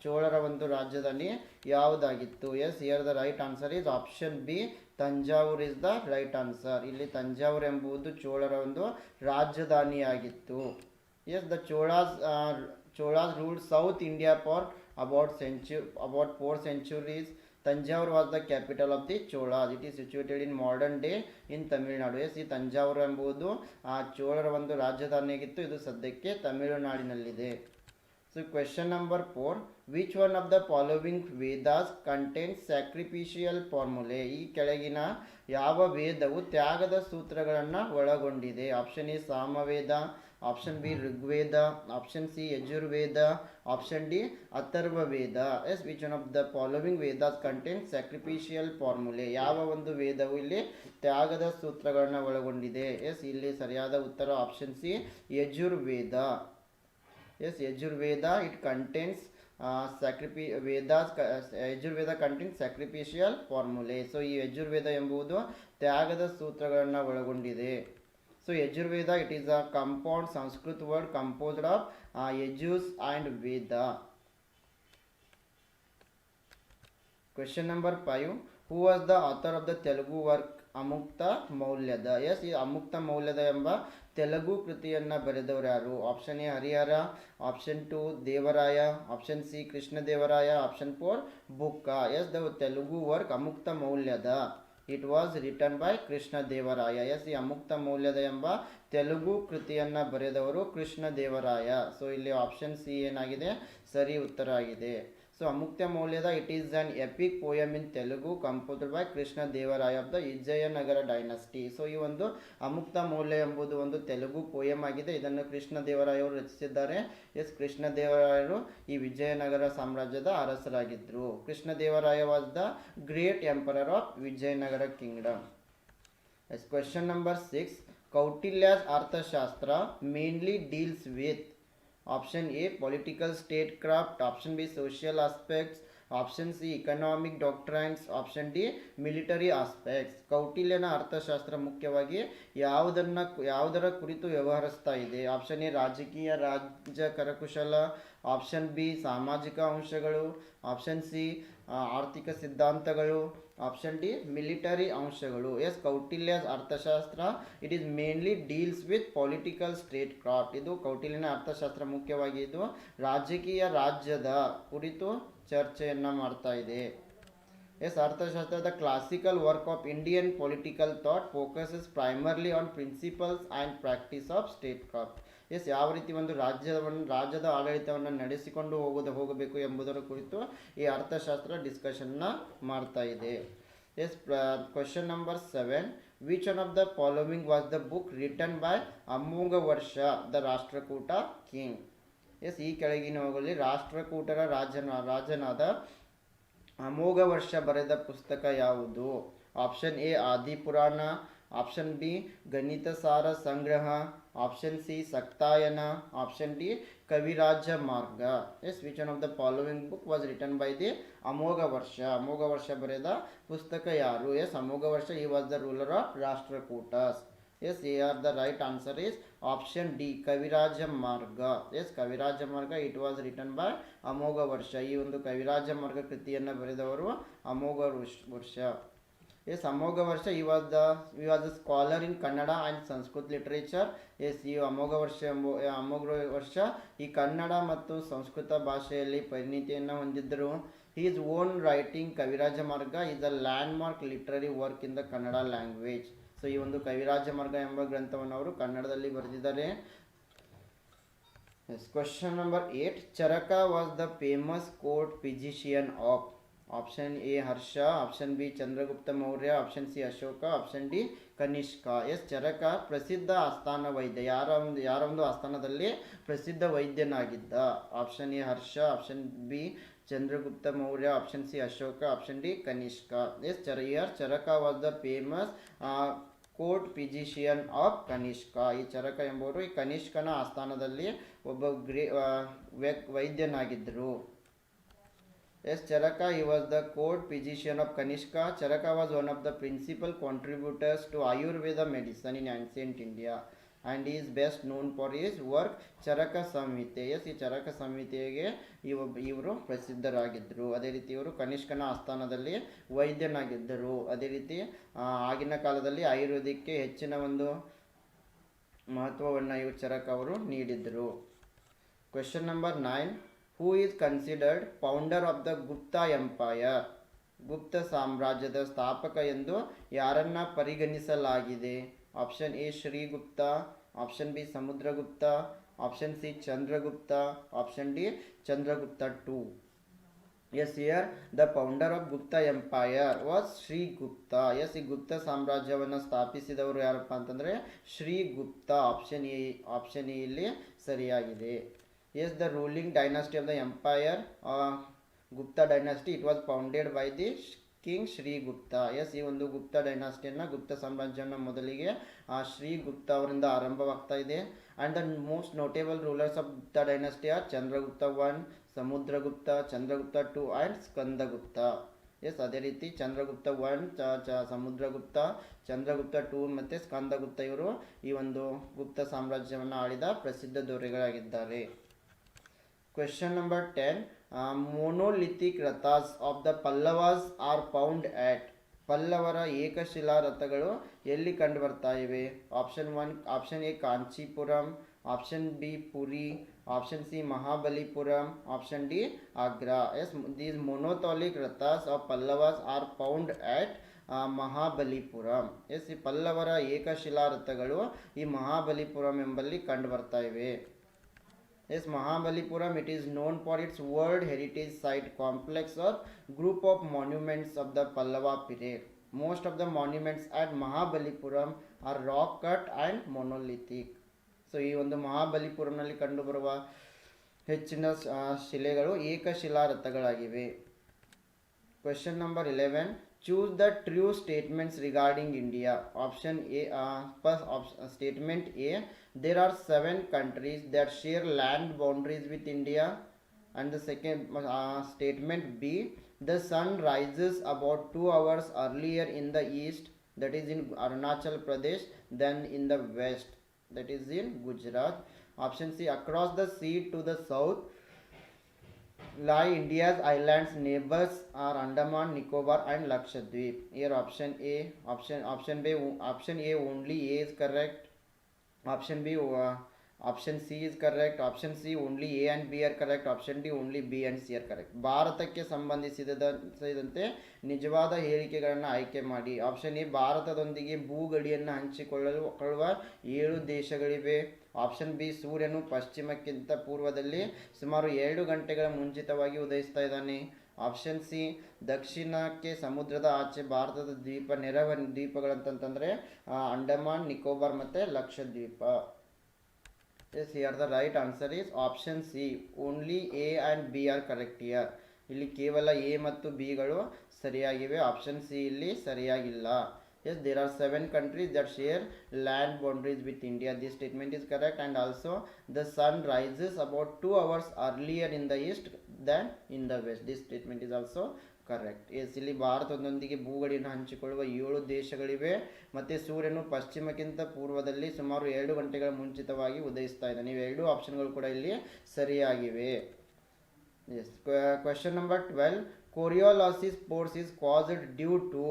ಚೋಳರ ಒಂದು ರಾಜಧಾನಿ ಯಾವುದಾಗಿತ್ತು? Yes, here the right answer is option B Thanjavur is the right answer. ಇಲ್ಲಿ ತಂಜಾವೂರು ಎಂಬುದು ಚೋಳರ ಒಂದು ರಾಜಧಾನಿಯಾಗಿತ್ತು. Yes, the Cholas ruled South India for about 4 centuries. Tanjavur was the capital of the Cholas. It is situated in modern day in Tamil Nadu. Yes, ಈ ತಂಜಾವೂರು ಎಂಬುದು ಚೋಳರ ಒಂದು ರಾಜಧಾನಿಯಾಗಿತ್ತು. ಇದು ಸದ್ಯಕ್ಕೆ ತಮಿಳುನಾಡಿನಲ್ಲಿದೆ. So question number 4. Which one of the following Vedas contains sacrificial formulae? ಈ ಕೆಳಗಿನ ಯಾವ ವೇದವು ತ್ಯಾಗದ ಸೂತ್ರಗಳನ್ನು ಒಳಗೊಂಡಿದೆ? Option A Samaveda, option B Rigveda, option C Yajurveda, option D Atharvaveda. Yes, which one of the following Vedas contain sacrificial formulae? ಯಾವ ಒಂದು ವೇದವು ಇಲ್ಲಿ ತ್ಯಾಗದ ಸೂತ್ರಗಳನ್ನು ಒಳಗೊಂಡಿದೆ? ಎಸ್, ಇಲ್ಲಿ ಸರಿಯಾದ ಉತ್ತರ option C Yajurveda. Yes, Yajurveda it contains Yajurveda contains sacrificial formulae. So ಈ ಯಜುರ್ವೇದ ಎಂಬುದು ತ್ಯಾಗದ ಸೂತ್ರಗಳನ್ನು ಒಳಗೊಂಡಿದೆ. So Yajurveda, it is a compound Sanskrit word composed of Yajus and Veda. Question number 5. Who was the author of the Telugu work Amukta Maulyada? Yes, ಈ ಅಮುಕ್ತ ಮೌಲ್ಯದ ಎಂಬ ತೆಲುಗು ಕೃತಿಯನ್ನು ಬರೆದವರು ಯಾರು? Option A Harihara, option 2 Devaraya, option C Krishna Devaraya, option 4 Bukka. Yes, the Telugu work Amukta Malyada, it was written by Krishna Devaraya. Yes, ಈ ಅಮುಕ್ತ ಮೌಲ್ಯದ ಎಂಬ ತೆಲುಗು ಕೃತಿಯನ್ನು ಬರೆದವರು Krishna Devaraya. So ಇಲ್ಲಿ ಆಪ್ಷನ್ ಸಿ ಏನಾಗಿದೆ ಸರಿ ಉತ್ತರ ಆಗಿದೆ. So Amukta Malyada it is an epic poem in Telugu composed by Krishna Devaraya of the Vijayanagara dynasty. So ಈ ಒಂದು ಅಮುಕ್ತ ಮೌಲ್ಯ ಎಂಬುದು ಒಂದು ತೆಲುಗು ಪೋಯಮ್ ಆಗಿದೆ. ಇದನ್ನು ಕೃಷ್ಣ ದೇವರಾಯವರು ರಚಿಸಿದ್ದಾರೆ. ಎಸ್, ಕೃಷ್ಣ ದೇವರಾಯರು ಈ ವಿಜಯನಗರ ಸಾಮ್ರಾಜ್ಯದ ಅರಸರಾಗಿದ್ದರು. Krishna Devaraya was the great emperor of Vijayanagara kingdom. Yes, question number 6. Kautilya's Arthashastra mainly deals with option A political statecraft, option B social aspects, option C economic doctrines, option D military aspects. ಕೌಟಿಲ್ಯನ ಅರ್ಥಶಾಸ್ತ್ರ ಮುಖ್ಯವಾಗಿ ಯಾವುದರ ಕುರಿತು ವ್ಯವಹರಿಸ್ತಾ ಇದೆ? Option A ರಾಜಕೀಯ ರಾಜ್ಯ ಕರಕುಶಲ, option B ಸಾಮಾಜಿಕ ಅಂಶಗಳು, ಆಪ್ಷನ್ ಸಿ ಆರ್ಥಿಕ ಸಿದ್ಧಾಂತಗಳು, ಆಪ್ಷನ್ ಡಿ ಮಿಲಿಟರಿ ಅಂಶಗಳು. ಎಸ್, ಕೌಟಿಲ್ಯಸ್ ಅರ್ಥಶಾಸ್ತ್ರ it is mainly deals with political state craft. ಇದು ಕೌಟಿಲ್ಯನ ಅರ್ಥಶಾಸ್ತ್ರ ಮುಖ್ಯವಾಗಿ ಇದು ರಾಜಕೀಯ ರಾಜ್ಯದ ಕುರಿತು ಚರ್ಚೆಯನ್ನು ಮಾಡ್ತಾ ಇದೆ. ಎಸ್, ಅರ್ಥಶಾಸ್ತ್ರದ classical work of Indian political thought focuses primarily on principles and practice of statecraft. Yes, ಯಾವ ರೀತಿ ಒಂದು ರಾಜ್ಯದ ಆಡಳಿತವನ್ನು ನಡೆಸಿಕೊಂಡು ಹೋಗಬೇಕು ಎಂಬುದರ ಕುರಿತು ಈ ಅರ್ಥಶಾಸ್ತ್ರ ಡಿಸ್ಕಷನ್ನ ಮಾಡ್ತಾ ಇದೆ. Yes, question number 7. Which one of the following was the book written by Amoghavarsha the Rashtrakuta king? Yes, ಈ ಕೆಳಗಿನವುಗಳಲ್ಲಿ ರಾಷ್ಟ್ರಕೂಟರ ರಾಜನಾದ ಅಮೋಘವರ್ಷ ಬರೆದ ಪುಸ್ತಕ ಯಾವುದು? Option A Adipurana, option B Ganitasara Sangraha, option C Shakatayana, option D Kaviraja Marga. Yes, which one of the following book was written by the Amoghavarsha? Amoghavarsha ಬರೆದ ಪುಸ್ತಕ ಯಾರು? ಎಸ್, ಅಮೋಘವರ್ಷ ಈ was the ruler of Rashtrakutas. S, R the right answer is option D Kaviraja Marga. Yes, Kaviraja Marga it was written by Amoghavarsha. ಈ ಒಂದು ಕವಿರಾಜ ಮಾರ್ಗ ಕೃತಿಯನ್ನು ಬರೆದವರು Amoghavarsha. Yes, Amoghavarsha ಈ was the scholar in Kannada and Sanskrit literature. Yes, ಈ ಅಮೋಘವರ್ಷ ಈ ಕನ್ನಡ ಮತ್ತು ಸಂಸ್ಕೃತ ಭಾಷೆಯಲ್ಲಿ ಪರಿಣಿತಿಯನ್ನು ಹೊಂದಿದ್ದರು. He's own writing Kaviraja Marga is a landmark literary work in the Kannada language. So ಈ ಒಂದು ಕವಿರಾಜ ಮಾರ್ಗ ಎಂಬ ಗ್ರಂಥವನ್ನು ಅವರು ಕನ್ನಡದಲ್ಲಿ ಬರೆದಿದ್ದಾರೆ. Yes, question number 8. Charaka was the famous court physician of? Option A Harsha, option B Chandragupta Maurya, option C Ashoka, option D Kanishka. Yes, Charaka ಪ್ರಸಿದ್ಧ ಆಸ್ಥಾನ ವೈದ್ಯ. ಯಾರ ಒಂದು ಆಸ್ಥಾನದಲ್ಲಿ ಪ್ರಸಿದ್ಧ ವೈದ್ಯನಾಗಿದ್ದ? Option A Harsha, option B Chandragupta Maurya, option C Ashoka, option D Kanishka. Yes, Charaka was the famous court physician of Kanishka. ಈ ಚರಕ ಎಂಬುವರು ಈ ಕನಿಷ್ಕನ ಆಸ್ಥಾನದಲ್ಲಿ ಒಬ್ಬ ವೈದ್ಯನಾಗಿದ್ದರು. Yes, Charaka, he was the court physician of Kanishka. Charaka was one of the principal contributors to Ayurveda medicine in ancient India and he is best known for his work Charaka Samhite. Yes, ಈ ಚರಕ ಸಂಹಿತೆಗೆ ಇವರು ಪ್ರಸಿದ್ಧರಾಗಿದ್ದರು. ಅದೇ ರೀತಿ ಇವರು ಕನಿಷ್ಕನ ಆಸ್ಥಾನದಲ್ಲಿ ವೈದ್ಯನಾಗಿದ್ದರು. ಅದೇ ರೀತಿ ಆಗಿನ ಕಾಲದಲ್ಲಿ ಆಯುರ್ವೇದಕ್ಕೆ ಹೆಚ್ಚಿನ ಒಂದು ಮಹತ್ವವನ್ನು ಇವರು ಚರಕ ಅವರು ನೀಡಿದ್ದರು. Question number 9. Who is considered founder of the Gupta Empire? Gupta ಸಾಮ್ರಾಜ್ಯದ ಸ್ಥಾಪಕ ಎಂದು ಯಾರನ್ನ ಪರಿಗಣಿಸಲಾಗಿದೆ? Option A Shrigupta, option B Samudragupta, option C Chandragupta, option D Chandragupta 2. Yes, here the founder of Gupta Empire was Shrigupta. Yes, ಈ ಗುಪ್ತ ಸಾಮ್ರಾಜ್ಯವನ್ನು ಸ್ಥಾಪಿಸಿದವರು ಯಾರಪ್ಪ ಅಂತಂದರೆ ಶ್ರೀಗುಪ್ತ. ಆಪ್ಷನ್ ಎ ಇಲ್ಲಿ ಸರಿಯಾಗಿದೆ. Yes, the ruling dynasty of the empire, Gupta dynasty, it was founded by the king Shrigupta. Yes, ಈ ಒಂದು ಗುಪ್ತ ಡೈನಾಸ್ಟಿಯನ್ನು ಗುಪ್ತ ಸಾಮ್ರಾಜ್ಯವನ್ನು ಮೊದಲಿಗೆ ಶ್ರೀಗುಪ್ತ ಅವರಿಂದ ಆರಂಭವಾಗ್ತಾ ಇದೆ. And the most notable rulers of Gupta dynasty are Chandragupta 1, Samudragupta, Chandragupta 2 and Skandagupta. Yes, ಅದೇ ರೀತಿ ಚಂದ್ರಗುಪ್ತ 1, ಸಮುದ್ರಗುಪ್ತ, ಚಂದ್ರಗುಪ್ತ 2 ಮತ್ತು ಸ್ಕಂದಗುಪ್ತ ಇವರು ಈ ಒಂದು ಗುಪ್ತ ಸಾಮ್ರಾಜ್ಯವನ್ನು ಆಳಿದ ಪ್ರಸಿದ್ಧ ದೊರೆಗಳಾಗಿದ್ದಾರೆ. Question number 10. Monolithic rathas of the Pallavas are found at? ಪಲ್ಲವರ ಏಕಶಿಲಾ ರಥಗಳು ಎಲ್ಲಿ ಕಂಡು ಬರ್ತಾ ಇವೆ? Option A Kanchipuram, option B Puri, option C Mahabalipuram, option D Agra. Yes, these monolithic rathas of Pallavas are found at Mahabalipuram. Yes, ಈ ಪಲ್ಲವರ ಏಕಶಿಲಾ ರಥಗಳು ಈ ಮಹಾಬಲಿಪುರಂ ಎಂಬಲ್ಲಿ ಕಂಡು ಬರ್ತಾ ಇವೆ. Yes, Mahabalipuram, it is known for its World Heritage Site complex or group of monuments of the Pallava period. Most of the monuments at Mahabalipuram are rock cut and monolithic. So ಈ ಒಂದು ಮಹಾಬಲಿಪುರಂನಲ್ಲಿ ಕಂಡುಬರುವ ಹೆಚ್ಚಿನ ಶಿಲೆಗಳು ಏಕಶಿಲಾರಥಗಳಾಗಿವೆ. Question number 11. Choose the true statements regarding India. Option A. First statement A. There are 7 countries that share land boundaries with India. And the second statement B. The sun rises about 2 hours earlier in the east, that is in Arunachal Pradesh, than in the west, that is in Gujarat. Option C. Across the sea to the south lie India's islands neighbors are Andaman, Nicobar and Lakshadweep. Here option A, option B, option A only A is correct. Option B, option C is correct. Option C only A and B are correct. Option D only B and C are correct. ಭಾರತಕ್ಕೆ ಸಂಬಂಧಿಸಿದಂತೆ ನಿಜವಾದ ಹೇಳಿಕೆಗಳನ್ನು ಆಯ್ಕೆ ಮಾಡಿ. Option A, ಭಾರತದೊಂದಿಗೆ ಭೂಗಡಿಯನ್ನು ಹಂಚಿಕೊಳ್ಳುವ 7 ದೇಶಗಳಿವೆ. Option B, ಸೂರ್ಯನು ಪಶ್ಚಿಮಕ್ಕಿಂತ ಪೂರ್ವದಲ್ಲಿ ಸುಮಾರು 2 ಗಂಟೆಗಳ ಮುಂಚಿತವಾಗಿ ಉದಯಿಸ್ತಾ ಇದ್ದಾನೆ. ಆಪ್ಷನ್ ಸಿ, ದಕ್ಷಿಣಕ್ಕೆ ಸಮುದ್ರದ ಆಚೆ ಭಾರತದ ದ್ವೀಪಗಳಂತಂತಂದರೆ ಅಂಡಮಾನ್, ನಿಕೋಬಾರ್ ಮತ್ತು Lakshadweep. Yes, here the right answer is option C. Only A and B are correct here. ಇಲ್ಲಿ ಕೇವಲ ಎ ಮತ್ತು ಬಿ ಗಳು ಸರಿಯಾಗಿವೆ. ಆಪ್ಷನ್ ಸಿ ಇಲ್ಲಿ ಸರಿಯಾಗಿಲ್ಲ. Yes, there are 7 countries that share land boundaries with India. This statement is correct. And also the sun rises about 2 hours earlier in the east than in the west. This statement is also correct. Yes, ಇಲ್ಲಿ ಭಾರತದೊಂದಿಗೆ ಭೂಗಡಿಯನ್ನು ಹಂಚಿಕೊಳ್ಳುವ 7 ದೇಶಗಳಿವೆ ಮತ್ತು ಸೂರ್ಯನು ಪಶ್ಚಿಮಕ್ಕಿಂತ ಪೂರ್ವದಲ್ಲಿ ಸುಮಾರು 2 ಗಂಟೆಗಳ ಮುಂಚಿತವಾಗಿ ಉದಯಿಸ್ತಾ ಇದ್ದಾನೆ. ನೀವು 2 ಆಪ್ಷನ್ಗಳು ಕೂಡ ಇಲ್ಲಿ ಸರಿಯಾಗಿವೆ. Yes, question number 12. Coriolis force is caused due to.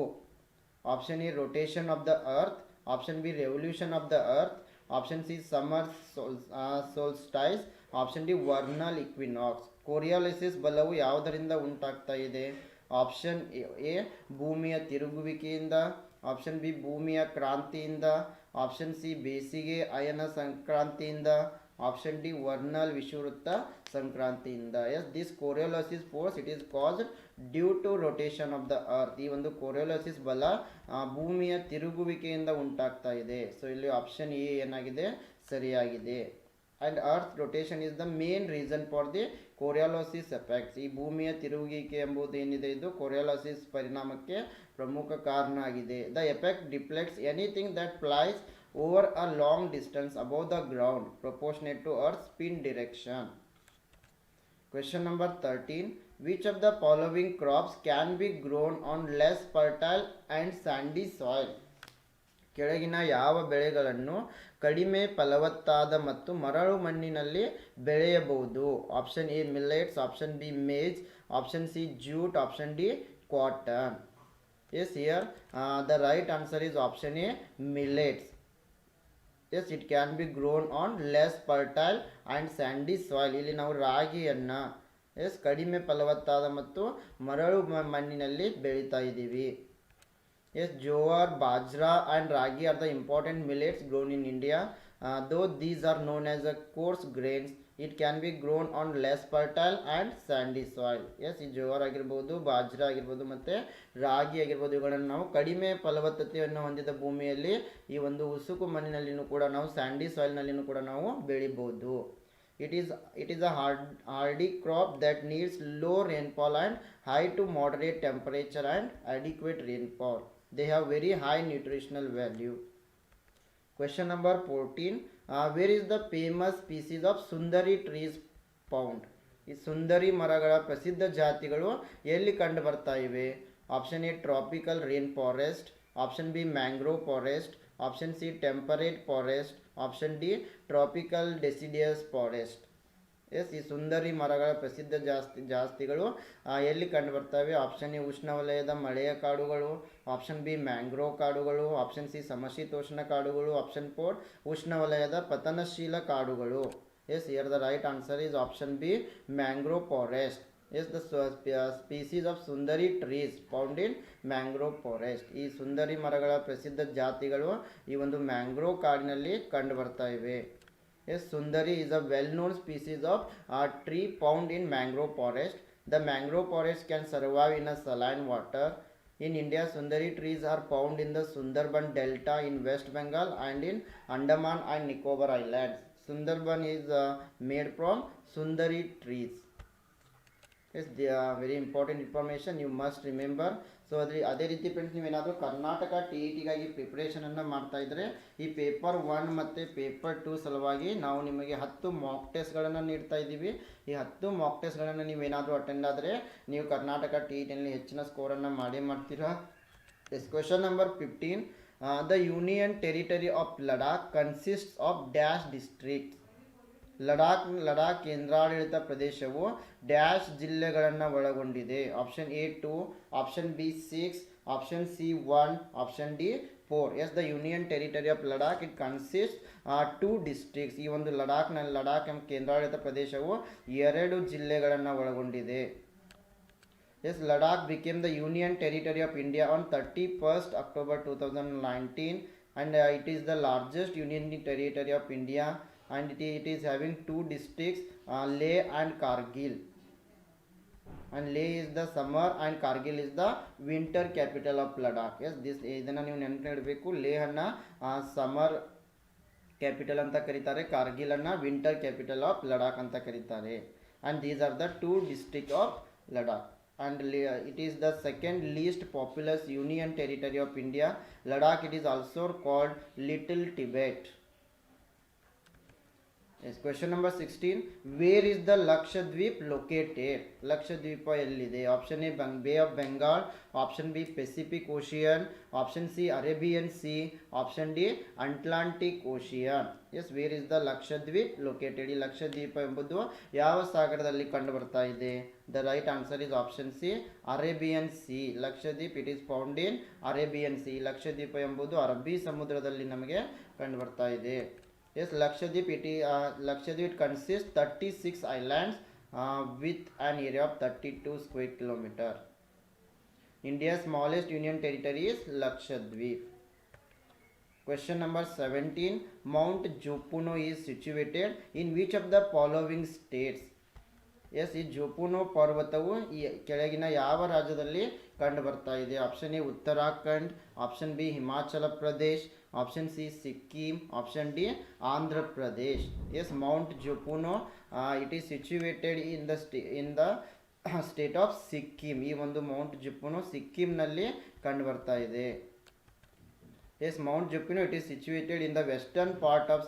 Option A, rotation of the earth. Option B, revolution of the earth. Option C, summer solstice. Option D, vernal equinox. Coriolis ಬಲವು ಯಾವುದರಿಂದ ಉಂಟಾಗ್ತಾ ಇದೆ? ಆಪ್ಷನ್ ಎ, ಭೂಮಿಯ ತಿರುಗುವಿಕೆಯಿಂದ. Option B, ಭೂಮಿಯ ಕ್ರಾಂತಿಯಿಂದ. Option C, ಬೇಸಿಗೆ ಅಯನ ಸಂಕ್ರಾಂತಿಯಿಂದ. Option D, vernal ವಿಷುವೃತ್ತ ಸಂಕ್ರಾಂತಿಯಿಂದ. Yes, this Coriolis force it is caused due to rotation of the earth. ಈ ಒಂದು ಕೊರಿಯೋಲಿಸಿಸ್ ಬಲ ಭೂಮಿಯ ತಿರುಗುವಿಕೆಯಿಂದ ಉಂಟಾಗ್ತಾ ಇದೆ. ಸೊ ಇಲ್ಲಿ ಆಪ್ಷನ್ ಎ ಏನಾಗಿದೆ? ಸರಿಯಾಗಿದೆ. And earth rotation is the main reason for the Coriolis effects. ಈ ಭೂಮಿಯ ತಿರುಗುವಿಕೆ ಎಂಬುದು ಏನಿದೆ ಇದು ಕೊರಿಯೋಲಿಸಿಸ್ ಪರಿಣಾಮಕ್ಕೆ ಪ್ರಮುಖ ಕಾರಣ ಆಗಿದೆ. The effect deflects anything that flies over a long distance above the ground proportionate to earth's spin direction. Question number 13. Which of the following crops can be grown on less fertile and sandy soil? ಕೆಳಗಿನ ಯಾವ ಬೆಳೆಗಳನ್ನು ಕಡಿಮೆ ಫಲವತ್ತಾದ ಮತ್ತು ಮರಳು ಮಣ್ಣಿನಲ್ಲಿ ಬೆಳೆಯಬಹುದು? Option A, millets. Option B, maize. Option C, jute. Option D, cotton. Yes, here the right answer is option A, millets. Yes, it can be grown on less fertile and sandy soil. ಇಲ್ಲಿ ನಾವು ರಾಗಿಯನ್ನು ಕಡಿಮೆ ಫಲವತ್ತಾದ ಮತ್ತು ಮರಳು ಮಣ್ಣಿನಲ್ಲಿ ಬೆಳೀತಾ ಇದ್ದೀವಿ. Yes, jowar, bajra and ragi are the important millets grown in India. Though these are known as coarse grains, it can be grown on less fertile and sandy soil. Yes, ಈ ಜೋವರ್ ಆಗಿರ್ಬೋದು, ಬಾಜ್ರಾ ಆಗಿರ್ಬೋದು ಮತ್ತು ರಾಗಿ ಆಗಿರ್ಬೋದು, ಇವುಗಳನ್ನು ನಾವು ಕಡಿಮೆ ಫಲವತ್ತತೆಯನ್ನು ಹೊಂದಿದ ಭೂಮಿಯಲ್ಲಿ ಈ ಒಂದು ಉಸುಕು ಮಣ್ಣಿನಲ್ಲಿನೂ ಕೂಡ ನಾವು ಸ್ಯಾಂಡಿ ಸಾಯಿಲ್ನಲ್ಲಿನೂ ಕೂಡ ನಾವು ಬೆಳಿಬೋದು. It is a hardy crop that needs low rainfall and high to moderate temperature and adequate rainfall. They have very high nutritional value. Question number 14. Where is the famous species of Sundari trees found? ಈ ಸುಂದರಿ ಮರಗಳ ಪ್ರಸಿದ್ಧ ಜಾತಿಗಳು ಎಲ್ಲಿ ಕಂಡು ಬರ್ತಾ ಇವೆ? Option A, tropical rain forest. Option B, mangrove forest. Option C, temperate forest. Option D, tropical deciduous forest. Yes, ಈ ಸುಂದರಿ ಮರಗಳ ಪ್ರಸಿದ್ಧ ಜಾತಿಗಳು ಎಲ್ಲಿ ಕಂಡು ಬರ್ತವೆ? ಆಪ್ಷನ್ ಎ, ಉಷ್ಣವಲಯದ ಮಳೆಯ ಕಾಡುಗಳು. ಆಪ್ಷನ್ ಬಿ, ಮ್ಯಾಂಗ್ರೋವ್ ಕಾಡುಗಳು. ಆಪ್ಷನ್ ಸಿ, ಸಮಶೀತೋಷ್ಣ ಕಾಡುಗಳು. ಆಪ್ಷನ್ 4, ಉಷ್ಣವಲಯದ ಪತನಶೀಲ ಕಾಡುಗಳು. Yes, here the right answer is option B, mangrove forest. Yes, the species of sundari trees found in mangrove forest. ಈ ಸುಂದರಿ ಮರಗಳ ಪ್ರಸಿದ್ಧ ಜಾತಿಗಳು ಈ ಒಂದು ಮ್ಯಾಂಗ್ರೋವ್ ಕಾಡಿನಲ್ಲಿ ಕಂಡು ಬರ್ತಾ ಇವೆ. Yes, Sundari is a well-known species of tree found in mangrove forest. The mangrove forest can survive in a saline water. In India, Sundari trees are found in the Sundarban Delta in West Bengal and in Andaman and Nicobar Islands. Sundarban is made from Sundari trees. Yes, they are very important information you must remember. So ಅದೇ ರೀತಿ friends ನೀವೇನಾದರೂ Karnataka T E ಟಿಗಾಗಿ ಪ್ರಿಪ್ರೇಷನನ್ನು ಮಾಡ್ತಾ ಇದ್ದರೆ ಈ paper 1 ಮತ್ತು paper 2 ಸಲುವಾಗಿ ನಾವು ನಿಮಗೆ 10 ಮಾಕ್ ಟೆಸ್ಟ್ಗಳನ್ನು ನೀಡ್ತಾ ಇದ್ದೀವಿ. ಈ 10 ಮಾಕ್ ಟೆಸ್ಟ್ಗಳನ್ನು ನೀವೇನಾದರೂ ಅಟೆಂಡ್ ಆದರೆ ನೀವು ಕರ್ನಾಟಕ ಟಿ ಇ ಟಿನಲ್ಲಿ ಹೆಚ್ಚಿನ ಸ್ಕೋರನ್ನು ಮಾಡೇ ಮಾಡ್ತೀರಾ. Yes question number 15. The union territory of Ladakh consists of dash district. Ladakh ಕೇಂದ್ರಾಡಳಿತ ಪ್ರದೇಶವು ಡ್ಯಾಶ್ ಜಿಲ್ಲೆಗಳನ್ನು ಒಳಗೊಂಡಿದೆ. Option A 2, option B 6, option C 1, option D 4. Yes, the union territory of Ladakh it consist 2 districts. ಈ ಒಂದು ಲಡಾಖ್ ಕೇಂದ್ರಾಡಳಿತ ಪ್ರದೇಶವು 2 ಜಿಲ್ಲೆಗಳನ್ನು ಒಳಗೊಂಡಿದೆ. Yes, Ladakh became the union territory of India on 31st October 2019 and it is the largest union territory of India and it is having 2 districts, Leh and Kargil, and Leh is the summer and Kargil is the winter capital of Ladakh. Yes, this ಇದನ್ನು ನೀವು ನೆನಪಿಡಬೇಕು. ಲೇಹನ್ನು summer capital ಅಂತ ಕರೀತಾರೆ, ಕಾರ್ಗಿಲನ್ನು winter capital of Ladakh ಅಂತ ಕರೀತಾರೆ. and these are the 2 districts of Ladakh. And it is the second least populous union territory of India. Ladakh it is also called Little Tibet. Yes, question number 16. Where is the Lakshadweep located? Lakshadweep ಎಲ್ಲಿದೆ? Option A bay of Bengal, option B Pacific Ocean, option C Arabian sea, option D Atlantic Ocean. Yes, where is the Lakshadweep located? ಈ ಲಕ್ಷದ್ವೀಪ ಎಂಬುದು ಯಾವ ಸಾಗರದಲ್ಲಿ ಕಂಡು ಬರ್ತಾ ಇದೆ? The right answer is option C Arabian sea. Lakshadweep it is found in Arabian sea. Lakshadweep ಎಂಬುದು ಅರಬ್ಬಿ ಸಮುದ್ರದಲ್ಲಿ ನಮಗೆ ಕಂಡು ಬರ್ತಾ ಇದೆ. Yes, Lakshadweep it consists 36 islands with an area of 32 square kilometer. India's smallest union territory is Lakshadweep. Question number 17. Mount Jopuno is situated in which of the following states? Yes, ಈ ಜೋಪುನೋ ಪರ್ವತವು ಈ ಕೆಳಗಿನ ಯಾವ ರಾಜ್ಯದಲ್ಲಿ ಕಂಡು ಬರ್ತಾ ಇದೆ? Option A Uttarakhand, option B Himachal Pradesh, option C Sikkim, option D Andhra Pradesh. Yes, mount Jopuno it is situated in the state of Sikkim. ಈ ಒಂದು ಮೌಂಟ್ ಜೋಪುನೋ ಸಿಕ್ಕಿಂನಲ್ಲಿ ಕಂಡು ಬರ್ತಾ ಇದೆ. Yes, mount Jopuno it is situated in the western part of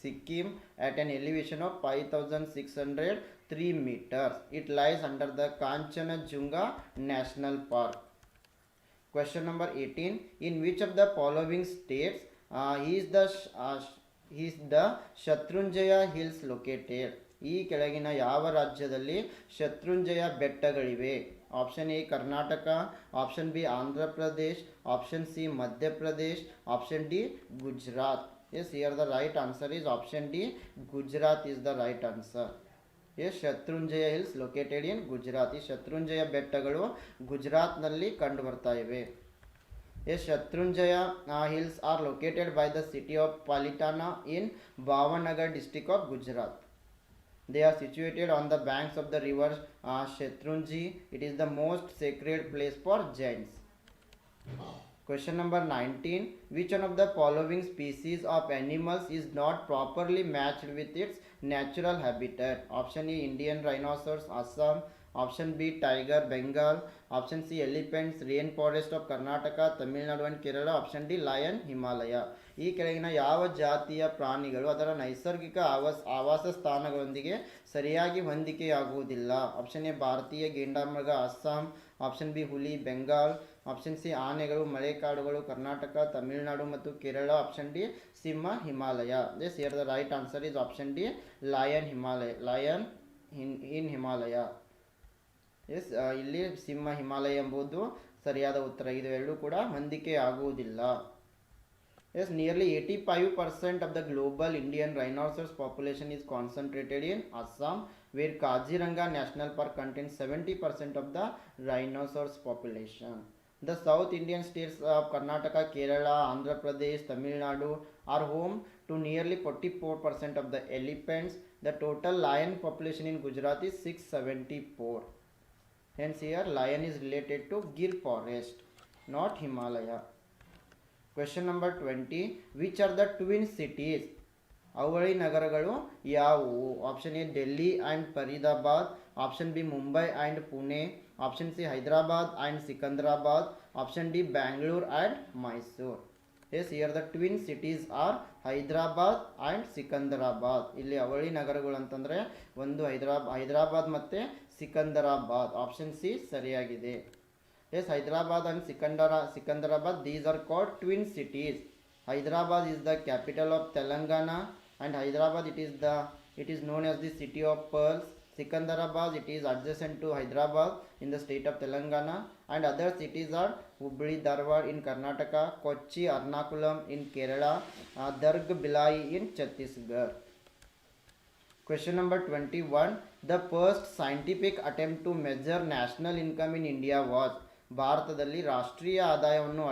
Sikkim at an elevation of 5,603 meters. It lies under the Kanchenjunga National Park. Question number 18. In which of the following states is the Shatrunjaya Hills located? ಈ ಕೆಳಗಿನ ಯಾವ ರಾಜ್ಯದಲ್ಲಿ ಶತ್ರುಂಜಯ ಬೆಟ್ಟಗಳಿವೆ? Option A Karnataka, option B Andhra Pradesh, option C Madhya Pradesh, option D Gujarat. Yes, here the right answer is option D. Gujarat is the right answer. Yes, Shatrunjaya hills located in Gujarat. ಈ ಶತ್ರುಂಜಯ ಬೆಟ್ಟಗಳು ಗುಜರಾತ್ನಲ್ಲಿ ಕಂಡು ಬರ್ತಾ ಇವೆ. Yes, Shatrunjaya hills are located by the city of Palitana in Bhavnagar district of Gujarat. They are situated on the banks of the river Shatrunji. It is the most sacred place for Jains. Question number 19. Which one of the following species of animals is not properly matched with its natural habitat? Option A Indian rhinoceros, Assam. Option B tiger, Bengal. Option C elephants, rainforest of Karnataka, Tamil Nadu and Kerala. Option D lion, Himalaya. ಈ ಕೆಳಗಿನ ಯಾವ ಜಾತಿಯ ಪ್ರಾಣಿಗಳು ಅದರ ನೈಸರ್ಗಿಕ ಆವಾಸ ಸ್ಥಾನಗಳೊಂದಿಗೆ ಸರಿಯಾಗಿ ಹೊಂದಿಕೆಯಾಗುವುದಿಲ್ಲ? ಆಪ್ಷನ್ ಎ ಭಾರತೀಯ ಗೆಂಡಾಮೃಗ, ಅಸ್ಸಾಂ. ಆಪ್ಷನ್ ಬಿ ಹುಲಿ, ಬೆಂಗಾಲ್. ಆಪ್ಷನ್ ಸಿ ಆನೆಗಳು, ಮಳೆಕಾಡುಗಳು, ಕರ್ನಾಟಕ, ತಮಿಳುನಾಡು ಮತ್ತು ಕೇರಳ. ಆಪ್ಷನ್ ಡಿ ಸಿಂಹ, Himalaya. This here the right answer is option D lion, Himalaya. Lion in Himalaya. Yes, ಇಲ್ಲಿ ಸಿಂಹ, ಹಿಮಾಲಯ ಎಂಬುದು ಸರಿಯಾದ ಉತ್ತರ. ಇದು ಎರಡೂ ಕೂಡ ಹೊಂದಿಕೆ ಆಗುವುದಿಲ್ಲ. Yes, nearly 85% of the global Indian rhinoceros population is concentrated in Assam, where Kaziranga National Park contains 70% of the rhinoceros population. The South Indian states of Karnataka, Kerala, Andhra Pradesh, Tamil Nadu are home to nearly 44% of the elephants. The total lion population in Gujarat is 674. Hence here lion is related to Gir forest, not Himalaya. Question number 20. Which are the twin cities? ಅವಳಿ ನಗರಗಳು ಯಾವುವು? Option A Delhi and Faridabad, option B Mumbai and Pune, option C Hyderabad and Secunderabad, option D Bangalore and Mysuru. Yes here the twin cities are Hyderabad and Secunderabad. ಇಲ್ಲಿ ಅವಳಿ ನಗರಗಳು ಅಂತಂದರೆ ಒಂದು ಹೈದರಾಬಾದ್ ಮತ್ತು Secunderabad. Option C ಸರಿಯಾಗಿದೆ. Yes Hyderabad and Secunderabad, these are called twin cities. Hyderabad is the capital of Telangana, and Hyderabad it is known as the city of pearls. Sikandarabad, it is adjacent to Hyderabad in the state of Telangana, and other cities are Hubli Dharwad in Karnataka, Kochi Ernakulam in Kerala, Darg Bhilai in Chhattisgarh. Question number 21. The first scientific attempt to measure national income in India was. ಭಾರತದಲ್ಲಿ ರಾಷ್ಟ್ರೀಯ ಆದಾಯವನ್ನು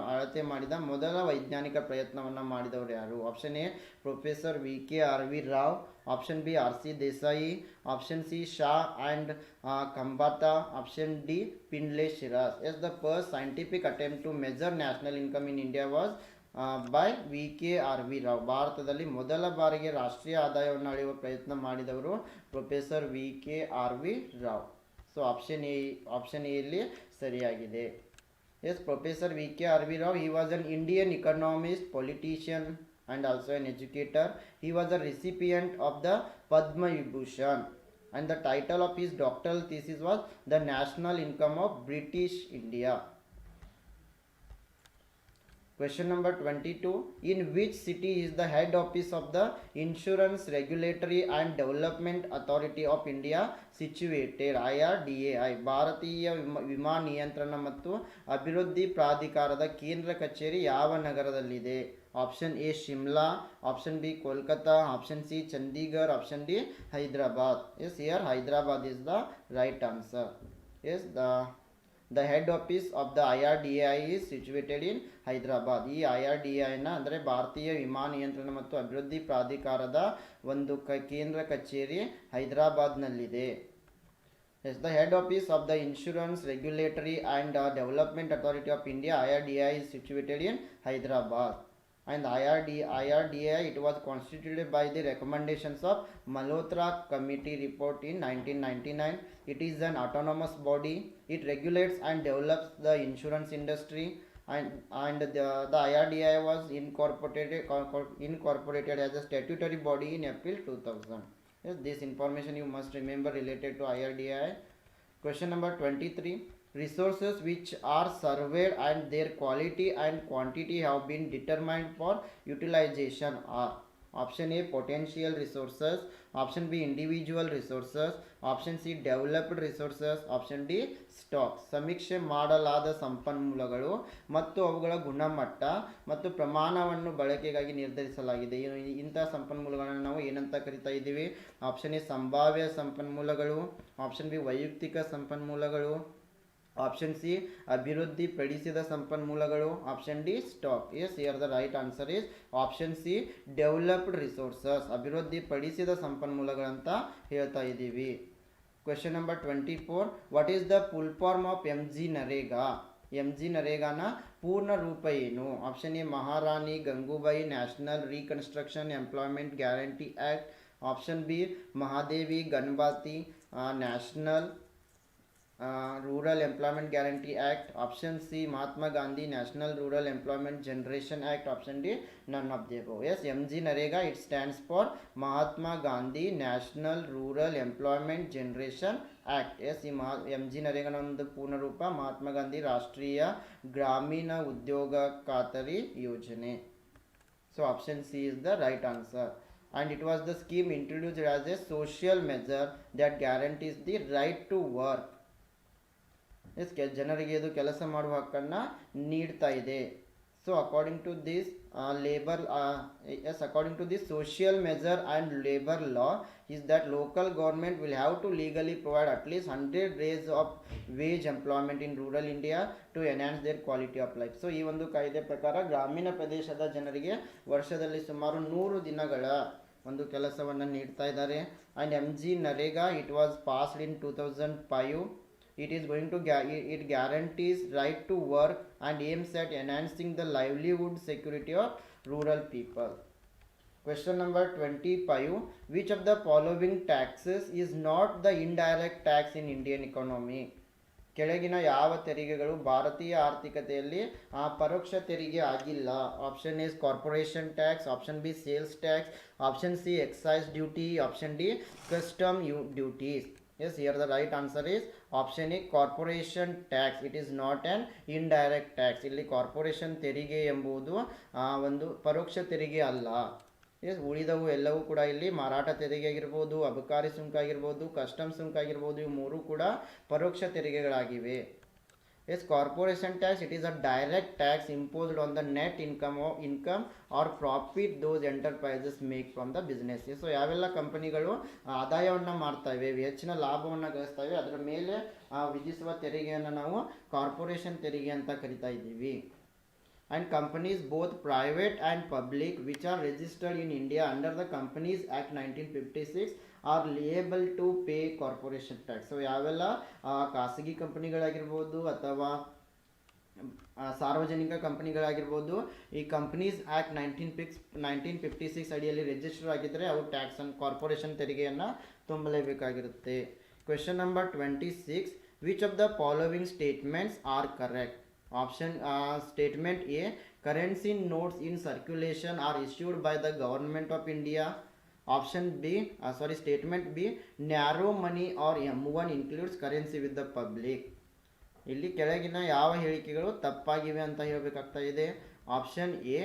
ಅಳತೆ ಮಾಡಿದ ಮೊದಲ ವೈಜ್ಞಾನಿಕ ಪ್ರಯತ್ನವನ್ನು ಮಾಡಿದವರು ಯಾರು? Option A professor V.K.R.V. Rao, option B R.C. Desai, option C Shah and Kambata, option D Findlay Shirras. Yes the first scientific attempt to measure national income in India was by V.K.R.V. Rao. ಭಾರತದಲ್ಲಿ ಮೊದಲ ಬಾರಿಗೆ ರಾಷ್ಟ್ರೀಯ ಆದಾಯವನ್ನು ಅಳೆಯುವ ಪ್ರಯತ್ನ ಮಾಡಿದವರು professor V.K.R.V. Rao. So option A ಇಲ್ಲಿ ಸರಿಯಾಗಿದೆ. Yes professor V.K.R.V. Rao, he was an Indian economist, politician and also an educator. He was a recipient of the Padma Vibhushan, and the title of his doctoral thesis was The National Income of British India. Question number 22. In which city is the head office of the Insurance Regulatory and Development Authority of India situated? IRDAI, ಭಾರತೀಯ ವಿಮಾ ನಿಯಂತ್ರಣ ಮತ್ತು ಅಭಿವೃದ್ಧಿ ಪ್ರಾಧಿಕಾರದ ಕೇಂದ್ರ ಕಚೇರಿ ಯಾವ ನಗರದಲ್ಲಿದೆ? Option A Shimla, option B Kolkata, option C Chandigarh, option D Hyderabad. Yes here Hyderabad is the right answer. Yes, the head office of the IRDAI is situated in Hyderabad. ಈ IRDAIನ ಅಂದರೆ ಭಾರತೀಯ ವಿಮಾ ನಿಯಂತ್ರಣ ಮತ್ತು ಅಭಿವೃದ್ಧಿ ಪ್ರಾಧಿಕಾರದ ಒಂದು ಕೇಂದ್ರ ಕಚೇರಿ ಹೈದರಾಬಾದ್ನಲ್ಲಿದೆ. Yes the head office of the insurance regulatory and development authority of India IRDAI is situated in Hyderabad. And IRDAI, it was constituted by the recommendations of Malhotra Committee report in 1999. It is an autonomous body. It regulates and develops the insurance industry, and the IRDAI was incorporated as a statutory body in April 2000. Yes, this information you must remember related to IRDAI. Question number 23. Resources which are surveyed and their quality and quantity have been determined for utilization are. Option A potential resources, option B individual resources, option C developed resources, option D stock. ಸಮೀಕ್ಷೆ ಮಾಡಲಾದ ಸಂಪನ್ಮೂಲಗಳು ಮತ್ತು ಅವುಗಳ ಗುಣಮಟ್ಟ ಮತ್ತು ಪ್ರಮಾಣವನ್ನು ಬಳಕೆಗಾಗಿ ನಿರ್ಧರಿಸಲಾಗಿದೆ. ಇಂಥ ಸಂಪನ್ಮೂಲಗಳನ್ನು ನಾವು ಏನಂತ ಕರಿತಾ ಇದ್ದೀವಿ? ಆಪ್ಷನ್ ಎ ಸಂಭಾವ್ಯ ಸಂಪನ್ಮೂಲಗಳು, ಆಪ್ಷನ್ ಬಿ ವೈಯಕ್ತಿಕ ಸಂಪನ್ಮೂಲಗಳು, ಆಪ್ಷನ್ ಸಿ ಅಭಿವೃದ್ಧಿ ಪಡಿಸಿದ ಸಂಪನ್ಮೂಲಗಳು, option D stock. Yes here the right answer is option C developed resources, ಅಭಿವೃದ್ಧಿ ಪಡಿಸಿದ ಸಂಪನ್ಮೂಲಗಳಂತ ಹೇಳ್ತಾ ಇದ್ದೀವಿ. Question number 24. What is the full form of MG NREGA? MG ನರೇಗಾನ ಪೂರ್ಣ ರೂಪ ಏನು? Option A Maharani Gangubai national reconstruction employment guarantee act, option B Mahadevi Ganapati national rural employment guarantee act, option C Mahatma Gandhi national rural employment generation act, option D none of the above. Yes MG NREGA it stands for Mahatma Gandhi national rural employment generation act. Yes ಈ MG ನರೇಗಾನ ಒಂದು ಪೂರ್ಣ ರೂಪ ಮಹಾತ್ಮ ಗಾಂಧಿ ರಾಷ್ಟ್ರೀಯ ಗ್ರಾಮೀಣ ಉದ್ಯೋಗ ಖಾತರಿ ಯೋಜನೆ. So option C is the right answer. And it was the scheme introduced as a social measure that guarantees the right to work. Yes ಜನರಿಗೆ ಇದು ಕೆಲಸ ಮಾಡುವ ಹಕ್ಕನ್ನು ನೀಡ್ತಾ ಇದೆ. So according to this labour according to this social measure and labor law, is that local government will have to legally provide at least 100 days of wage employment in rural India to enhance their quality of life. So ಈ ಒಂದು ಕಾಯ್ದೆ ಪ್ರಕಾರ ಗ್ರಾಮೀಣ ಪ್ರದೇಶದ ಜನರಿಗೆ ವರ್ಷದಲ್ಲಿ ಸುಮಾರು 100 ದಿನಗಳ ಒಂದು ಕೆಲಸವನ್ನು ನೀಡ್ತಾ ಇದ್ದಾರೆ. And M G NREGA it was passed in 2005. It is going to it guarantees right to work and aims at enhancing the livelihood security of rural people. Question number 25. Which of the following taxes is not the indirect tax in Indian economy? ಕೆಳಗಿನ ಯಾವ ತೆರಿಗೆಗಳು ಭಾರತೀಯ ಆರ್ಥಿಕತೆಯಲ್ಲಿ ಪರೋಕ್ಷ ತೆರಿಗೆ ಆಗಿಲ್ಲ? Option A corporation tax, option B sales tax, option C excise duty, option D custom duties. Yes, here the right answer is option A, corporation tax. It is not an indirect tax. ಇಲ್ಲಿ corporation ತೆರಿಗೆ ಎಂಬುದು ಒಂದು ಪರೋಕ್ಷ ತೆರಿಗೆ ಅಲ್ಲ. S, ಉಳಿದವು ಎಲ್ಲವೂ ಕೂಡ ಇಲ್ಲಿ ಮಾರಾಟ ತೆರಿಗೆ ಆಗಿರ್ಬೋದು, ಅಬಕಾರಿ ಸುಂಕ ಆಗಿರ್ಬೋದು, ಕಸ್ಟಮ್ ಸುಂಕ ಆಗಿರ್ಬೋದು, ಇವು ಮೂರು ಕೂಡ ಪರೋಕ್ಷ ತೆರಿಗೆಗಳಾಗಿವೆ. Yes, corporation tax it is a direct tax imposed on the net income or profit those enterprises make from the business. So ಯಾವೆಲ್ಲ ಕಂಪನಿಗಳು ಆದಾಯವನ್ನು ಮಾಡ್ತಾ ಇವೆ, ಹೆಚ್ಚಿನ ಲಾಭವನ್ನು ಗಳಿಸ್ತಾ ಇವೆ, ಅದರ ಮೇಲೆ ವಿಧಿಸುವ ತೆರಿಗೆಯನ್ನು ನಾವು ಕಾರ್ಪೊರೇಷನ್ ತೆರಿಗೆ ಅಂತ ಕರಿತಾ ಇದ್ದೀವಿ. And companies both private and public which are registered in India under the Companies Act 1956 are liable to pay corporation tax. So ಯಾವೆಲ್ಲ ಖಾಸಗಿ ಕಂಪನಿಗಳಾಗಿರ್ಬೋದು ಅಥವಾ ಸಾರ್ವಜನಿಕ ಕಂಪನಿಗಳಾಗಿರ್ಬೋದು, ಈ ಕಂಪನೀಸ್ ಆ್ಯಕ್ಟ್ 1956 ಅಡಿಯಲ್ಲಿ ರಿಜಿಸ್ಟರ್ ಆಗಿದ್ದರೆ ಅವು ಟ್ಯಾಕ್ಸ್ ಅನ್ನು ಕಾರ್ಪೊರೇಷನ್ ತೆರಿಗೆಯನ್ನು ತುಂಬಲೇಬೇಕಾಗಿರುತ್ತೆ. Question number 26. Which of the following statements are correct? Option statement A, currency notes in circulation are issued by the government of India. Option B, statement B, narrow money or M1 includes currency with the public. ಇಲ್ಲಿ ಕೆಳಗಿನ ಯಾವ ಹೇಳಿಕೆಗಳು ತಪ್ಪಾಗಿವೆ ಅಂತ ಹೇಳಬೇಕಾಗ್ತಾ ಇದೆ. Option A,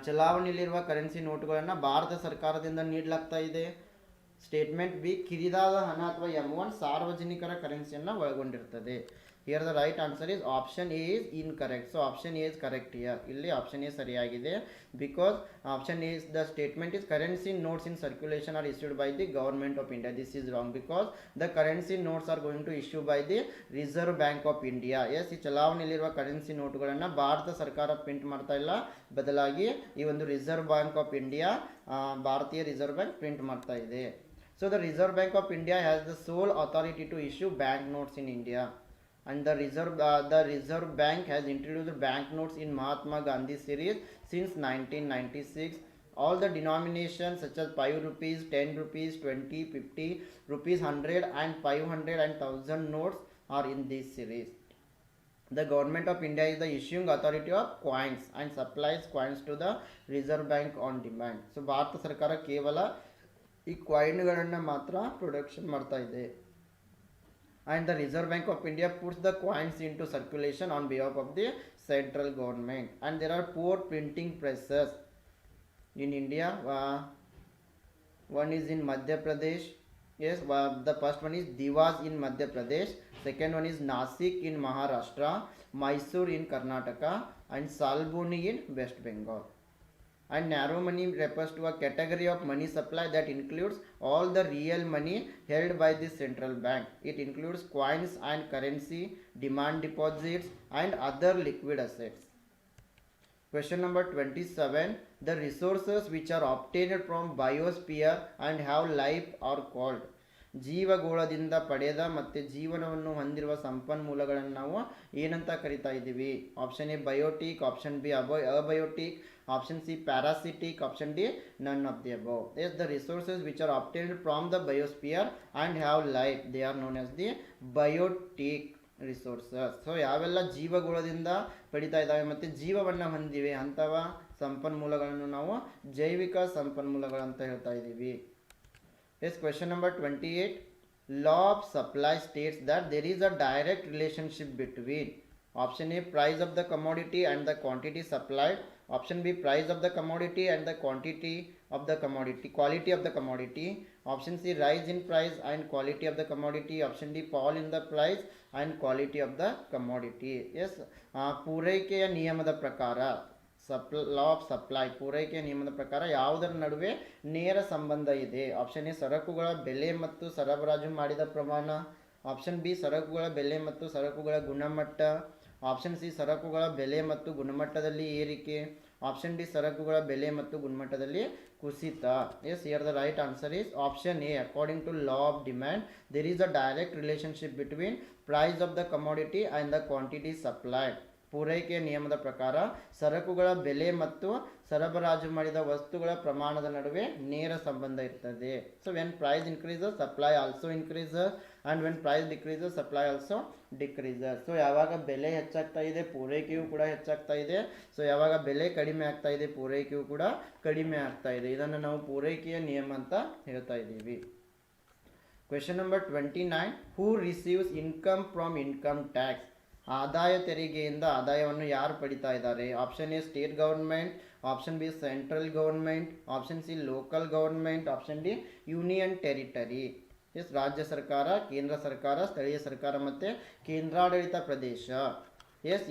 ಚಲಾವಣೆಯಲ್ಲಿರುವ currency ನೋಟುಗಳನ್ನು ಭಾರತ ಸರ್ಕಾರದಿಂದ ನೀಡಲಾಗ್ತಾ ಇದೆ. Statement B, ಕಿರಿದಾದ ಹಣ ಅಥವಾ M1 ಸಾರ್ವಜನಿಕರ ಕರೆನ್ಸಿಯನ್ನು ಒಳಗೊಂಡಿರ್ತದೆ. Here the right answer is option A is incorrect. So option A is correct here. ಇಲ್ಲಿ option A ಸರಿಯಾಗಿದೆ. Because option A is the statement is currency notes in circulation are issued by the government of India. This is wrong because the currency notes are going to issue by the Reserve Bank of India. Yes, ಈ ಚಲಾವಣೆಯಲ್ಲಿರುವ currency ನೋಟುಗಳನ್ನು ಭಾರತ ಸರ್ಕಾರ print ಮಾಡ್ತಾ ಇಲ್ಲ, ಬದಲಾಗಿ ಈ ಒಂದು reserve bank of India, ಭಾರತೀಯ reserve bank print ಮಾಡ್ತಾ ಇದೆ. So the Reserve Bank of India has the sole authority to issue bank notes in India. And the Reserve Bank has introduced banknotes in Mahatma Gandhi series since 1996. All the denominations such as 5 rupees, 10 rupees, 20, 50 rupees, 100 and 500 and 1000 notes are in this series. The government of India is the issuing authority of coins and supplies coins to the Reserve Bank on demand. So Bharat ಸರ್ಕಾರ ಕೇವಲ ಈ ಕಾಯಿನ್ಗಳನ್ನು ಮಾತ್ರ production ಮಾಡ್ತಾ ಇದೆ. And the Reserve Bank of India puts the coins into circulation on behalf of the central government. And there are 4 printing presses in India. One is in Madhya Pradesh. Yes, the first one is Dewas in Madhya Pradesh. Second one is Nasik in Maharashtra, Mysore in Karnataka, and Salboni in West Bengal. And narrow money refers to a category of money supply that includes all the real money held by the central bank. It includes coins and currency, demand deposits, and other liquid assets. Question number 27. The resources which are obtained from biosphere and have life are called. ಜೀವಗೋಳದಿಂದ ಪಡೆದ ಮತ್ತು ಜೀವನವನ್ನು ಹೊಂದಿರುವ ಸಂಪನ್ಮೂಲಗಳನ್ನು ನಾವು ಏನಂತ ಕರಿತಾ ಇದ್ದೀವಿ? Option A biotic, option B abiotic, option C parasitic, option D none of the above. Yes, the resources which are obtained from the biosphere and have life, they are known as the biotic resources. So ಯಾವೆಲ್ಲ ಜೀವಗೋಳದಿಂದ ಪಡಿತಾ ಇದ್ದಾವೆ ಮತ್ತು ಜೀವವನ್ನು ಹೊಂದಿವೆ ಅಂಥವ ಸಂಪನ್ಮೂಲಗಳನ್ನು ನಾವು ಜೈವಿಕ ಸಂಪನ್ಮೂಲಗಳಂತ ಹೇಳ್ತಾ ಇದ್ದೀವಿ. Yes, question number 28. Law of supply states that there is a direct relationship between option A price of the commodity and the quantity supplied, option B price of the commodity and the quality of the commodity, option C rise in price and quality of the commodity, option D fall in the price and quality of the commodity. Yes, ಪೂರೈಕೆಯ ನಿಯಮದ ಪ್ರಕಾರ law of supply ಪೂರೈಕೆ ನಿಯಮದ ಪ್ರಕಾರ ಯಾವುದರ ನಡುವೆ ನೇರ ಸಂಬಂಧ ಇದೆ? ಆಪ್ಷನ್ ಎ ಸರಕುಗಳ ಬೆಲೆ ಮತ್ತು ಸರಬರಾಜು ಮಾಡಿದ ಪ್ರಮಾಣ, ಆಪ್ಷನ್ ಬಿ ಸರಕುಗಳ ಬೆಲೆ ಮತ್ತು ಸರಕುಗಳ ಗುಣಮಟ್ಟ, ಆಪ್ಷನ್ ಸಿ ಸರಕುಗಳ ಬೆಲೆ ಮತ್ತು ಗುಣಮಟ್ಟದಲ್ಲಿ ಏರಿಕೆ, ಆಪ್ಷನ್ ಡಿ ಸರಕುಗಳ ಬೆಲೆ ಮತ್ತು ಗುಣಮಟ್ಟದಲ್ಲಿ ಕುಸಿತ. Yes, here the right answer is option A. According to law of demand there is a direct relationship between price of the commodity and the quantity supplied. ಪೂರೈಕೆಯ ನಿಯಮದ ಪ್ರಕಾರ ಸರಕುಗಳ ಬೆಲೆ ಮತ್ತು ಸರಬರಾಜು ಮಾಡಿದ ವಸ್ತುಗಳ ಪ್ರಮಾಣದ ನಡುವೆ ನೇರ ಸಂಬಂಧ ಇರ್ತದೆ. So when price increases supply also increases and when price decreases supply also decreases. So ಯಾವಾಗ ಬೆಲೆ ಹೆಚ್ಚಾಗ್ತಾ ಇದೆ ಪೂರೈಕೆಯು ಕೂಡ ಹೆಚ್ಚಾಗ್ತಾ ಇದೆ. ಸೊ ಯಾವಾಗ ಬೆಲೆ ಕಡಿಮೆ ಆಗ್ತಾ ಇದೆ ಪೂರೈಕೆಯು ಕೂಡ ಕಡಿಮೆ ಆಗ್ತಾ ಇದೆ. ಇದನ್ನು ನಾವು ಪೂರೈಕೆಯ ನಿಯಮ ಅಂತ ಹೇಳ್ತಾ ಇದ್ದೀವಿ. Question number 29. Who receives income from income tax? ಆದಾಯ ತೆರಿಗೆಯಿಂದ ಆದಾಯವನ್ನು ಯಾರು ಪಡಿತಾ ಇದ್ದಾರೆ? Option A state government, option B central government, option C local government, option D union territory. Yes, ರಾಜ್ಯ ಸರ್ಕಾರ, ಕೇಂದ್ರ ಸರ್ಕಾರ, ಸ್ಥಳೀಯ ಸರ್ಕಾರ ಮತ್ತು ಕೇಂದ್ರಾಡಳಿತ ಪ್ರದೇಶ. Yes,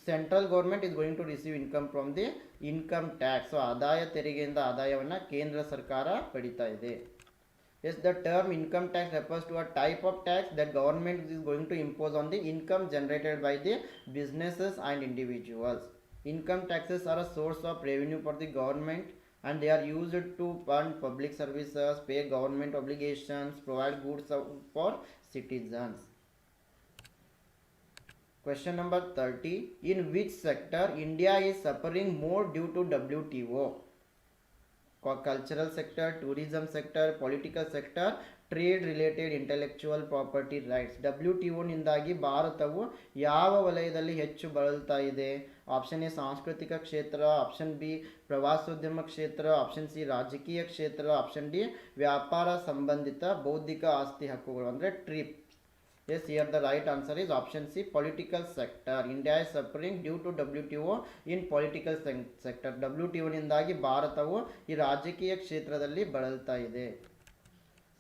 central government is going to receive income from the income tax. So ಆದಾಯ ತೆರಿಗೆಯಿಂದ ಆದಾಯವನ್ನು ಕೇಂದ್ರ ಸರ್ಕಾರ ಪಡಿತಾ ಇದೆ. Yes, the term income tax refers to a type of tax that government is going to impose on the income generated by the businesses and individuals. Income taxes are a source of revenue for the government and they are used to fund public services, pay government obligations, provide goods for citizens. Question number 30. In which sector India is suffering more due to WTO? Cultural sector, tourism sector, political sector, trade related intellectual property rights. WTO ನಿಂದಾಗಿ ಭಾರತವು ಯಾವ ವಲಯದಲ್ಲಿ ಹೆಚ್ಚು ಬಳಲ್ತಾ ಇದೆ? Option A ಸಾಂಸ್ಕೃತಿಕ ಕ್ಷೇತ್ರ, option B ಪ್ರವಾಸೋದ್ಯಮ ಕ್ಷೇತ್ರ, ಆಪ್ಷನ್ ಸಿ ರಾಜಕೀಯ ಕ್ಷೇತ್ರ, ಆಪ್ಷನ್ ಡಿ ವ್ಯಾಪಾರ ಸಂಬಂಧಿತ ಬೌದ್ಧಿಕ ಆಸ್ತಿ ಹಕ್ಕುಗಳು ಅಂದರೆ trip. Yes, here the right answer is option C, political sector. India is suffering due to WTO in political sector. WTO ನಿಂದಾಗಿ ಭಾರತವು ಈ ರಾಜಕೀಯ ಕ್ಷೇತ್ರದಲ್ಲಿ ಬಳಲ್ತಾ ಇದೆ.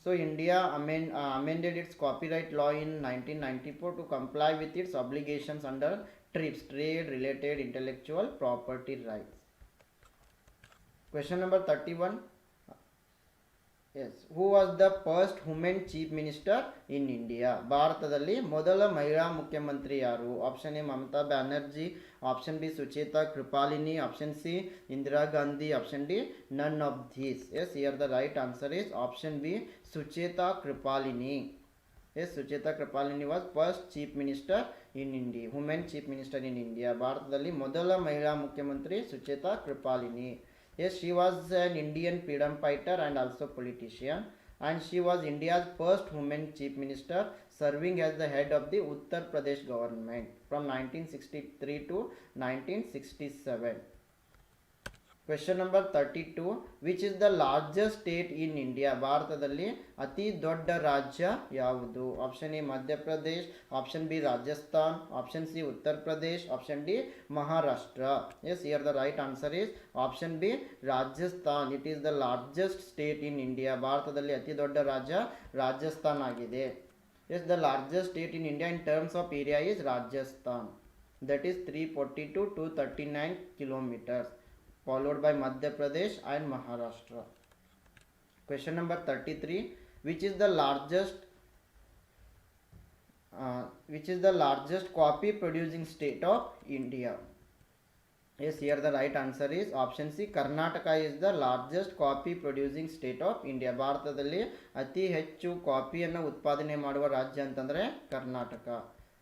So India amended its copyright law in 1994 to comply with its obligations under TRIPS, Trade Related Intellectual Property Rights. Question number 31. Yes, who was the first woman chief minister in India? ಭಾರತದಲ್ಲಿ ಮೊದಲ ಮಹಿಳಾ ಮುಖ್ಯಮಂತ್ರಿ ಯಾರು? Option A Mamata Banerjee, option B Sucheta Kripalani, option C Indira Gandhi, option D none of these. Yes, here the right answer is option B Sucheta Kripalani. Yes, Sucheta Kripalani was first chief minister in India, women chief minister in India. ಭಾರತದಲ್ಲಿ ಮೊದಲ ಮಹಿಳಾ ಮುಖ್ಯಮಂತ್ರಿ Sucheta Krupalini. Yes, she was an Indian freedom fighter and also politician, and she was India's first woman chief minister, serving as the head of the Uttar Pradesh government from 1963 to 1967. Question number 32. Which is the largest state in India? ಭಾರತದಲ್ಲಿ ಅತಿ ದೊಡ್ಡ ರಾಜ್ಯ ಯಾವುದು? Option A Madhya Pradesh, option B Rajasthan, option C Uttar Pradesh, option D Maharashtra. Yes, here the right answer is option B Rajasthan. It is the largest state in India. ಭಾರತದಲ್ಲಿ ಅತಿ ದೊಡ್ಡ ರಾಜ್ಯ ರಾಜಸ್ಥಾನ್ ಆಗಿದೆ. Yes, the largest state in India in terms of area is Rajasthan. That is 342 to 239 kilometers. Followed by Madhya Pradesh and Maharashtra. Question number 33. Which is the largest coffee producing state of India? Yes, here the right answer is option C. Karnataka is the largest coffee producing state of India. ಭಾರತದಲ್ಲಿ ಅತಿ ಹೆಚ್ಚು ಕಾಫಿಯನ್ನು ಉತ್ಪಾದನೆ ಮಾಡುವ ರಾಜ್ಯ ಅಂತಂದರೆ Karnataka.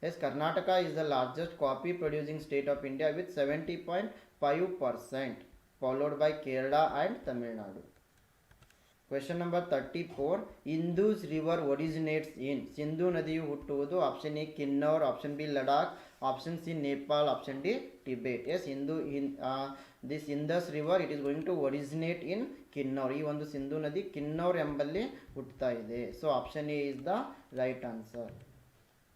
Yes, Karnataka is the largest coffee producing state of India with 70.5%, followed by Kerala and Tamil Nadu. Question number 34. Indus river originates in? Sindhu ನದಿಯು ಹುಟ್ಟುವುದು option A Kinnaur, option B Ladakh, option C Nepal, option D Tibet. Yes, this Indus river it is going to originate in Kinnaur. ಈ ಒಂದು ಸಿಂಧೂ ನದಿ ಕಿನ್ನೌರ್ ಎಂಬಲ್ಲಿ ಹುಟ್ಟುತ್ತಾ ಇದೆ. So option A is the right answer.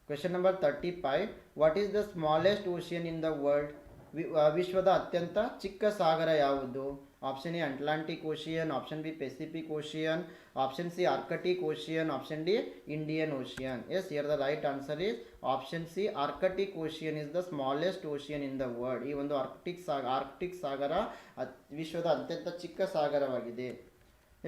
Question number 35. What is the smallest ocean in the world? ವಿಶ್ವದ ಅತ್ಯಂತ ಚಿಕ್ಕ ಸಾಗರ ಯಾವುದು? Option A Atlantic Ocean, option B Pacific Ocean, option C Arctic Ocean, option D Indian Ocean. Yes, here the right answer is option C. Arctic Ocean is the smallest ocean in the world. ಈ ಒಂದು Arctic ಸಾಗರ ವಿಶ್ವದ ಅತ್ಯಂತ ಚಿಕ್ಕ ಸಾಗರವಾಗಿದೆ.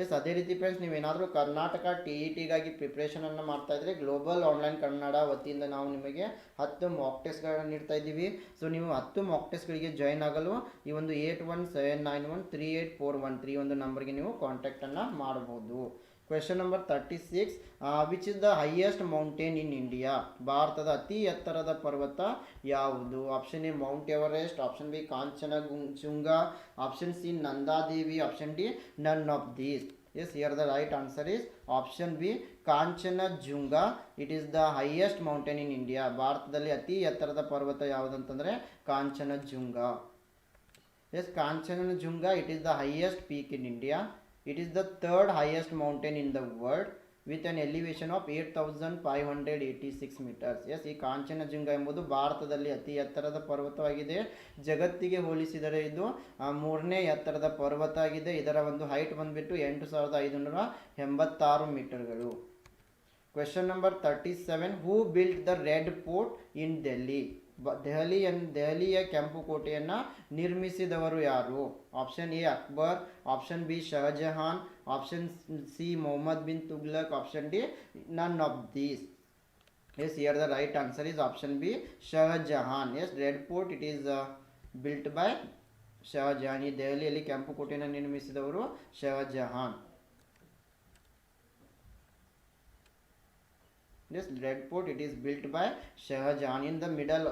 S, ಅದೇ ರೀತಿ friends, ನೀವೇನಾದರೂ ಕರ್ನಾಟಕ TETಗಾಗಿ ಪ್ರಿಪ್ರೇಷನನ್ನು ಮಾಡ್ತಾ ಇದ್ರೆ ಗ್ಲೋಬಲ್ ಆನ್ಲೈನ್ ಕನ್ನಡ ವತಿಯಿಂದ ನಾವು ನಿಮಗೆ 10 ಮಾಕ್ ಟೆಸ್ಟ್ಗಳನ್ನು ನೀಡ್ತಾ ಇದ್ದೀವಿ. ಸೊ ನೀವು 10 ಮಾಕ್ ಟೆಸ್ಟ್ಗಳಿಗೆ ಜಾಯ್ನ್ ಆಗಲು ಈ ಒಂದು 8179138413 ಒಂದು ನಂಬರ್ಗೆ ನೀವು ಕಾಂಟ್ಯಾಕ್ಟನ್ನು ಮಾಡಬಹುದು. Question number 36, which is the highest mountain in India? ಭಾರತದ ಅತಿ ಎತ್ತರದ ಪರ್ವತ ಯಾವುದು? Option A mount Everest, option B Kanchenjunga, option C Nanda Devi, option D none of these. Yes, here the right answer is option B, Kanchenjunga. It is the highest mountain in India. ಭಾರತದಲ್ಲಿ ಅತಿ ಎತ್ತರದ ಪರ್ವತ ಯಾವುದಂತಂದರೆ Kanchenjunga. Yes, Kanchenjunga, it is the highest peak in India. It is the third highest mountain in the world with an elevation of 8586 meters. Yes, ಈ ಕಾಂಚನಜುಂಗ ಎಂಬುದು ಭಾರತದಲ್ಲಿ ಅತಿ ಎತ್ತರದ ಪರ್ವತವಾಗಿದೆ. ಜಗತ್ತಿಗೆ ಹೋಲಿಸಿದರೆ ಇದು 3ನೇ ಎತ್ತರದ ಪರ್ವತ ಆಗಿದೆ. ಇದರ ಒಂದು ಹೈಟ್ ಬಂದುಬಿಟ್ಟು 8586 ಮೀಟರ್ಗಳು. Question number 37, who built the red fort in Delhi? ದೆಹಲಿಯ ಕೆಂಪು ಕೋಟೆಯನ್ನು ನಿರ್ಮಿಸಿದವರು ಯಾರು? Option A Akbar, option B Shah Jahan, option C Mohammad bin Tughlaq, option D none of these. Yes, here the right answer is option B Shah Jahan. Yes, red fort it is built by Shah Jahan. ಈ ದೆಹಲಿಯಲ್ಲಿ ಕೆಂಪು ಕೋಟೆಯನ್ನು ನಿರ್ಮಿಸಿದವರು Shahjahan. This red fort, it is built by Shah Jahan in the middle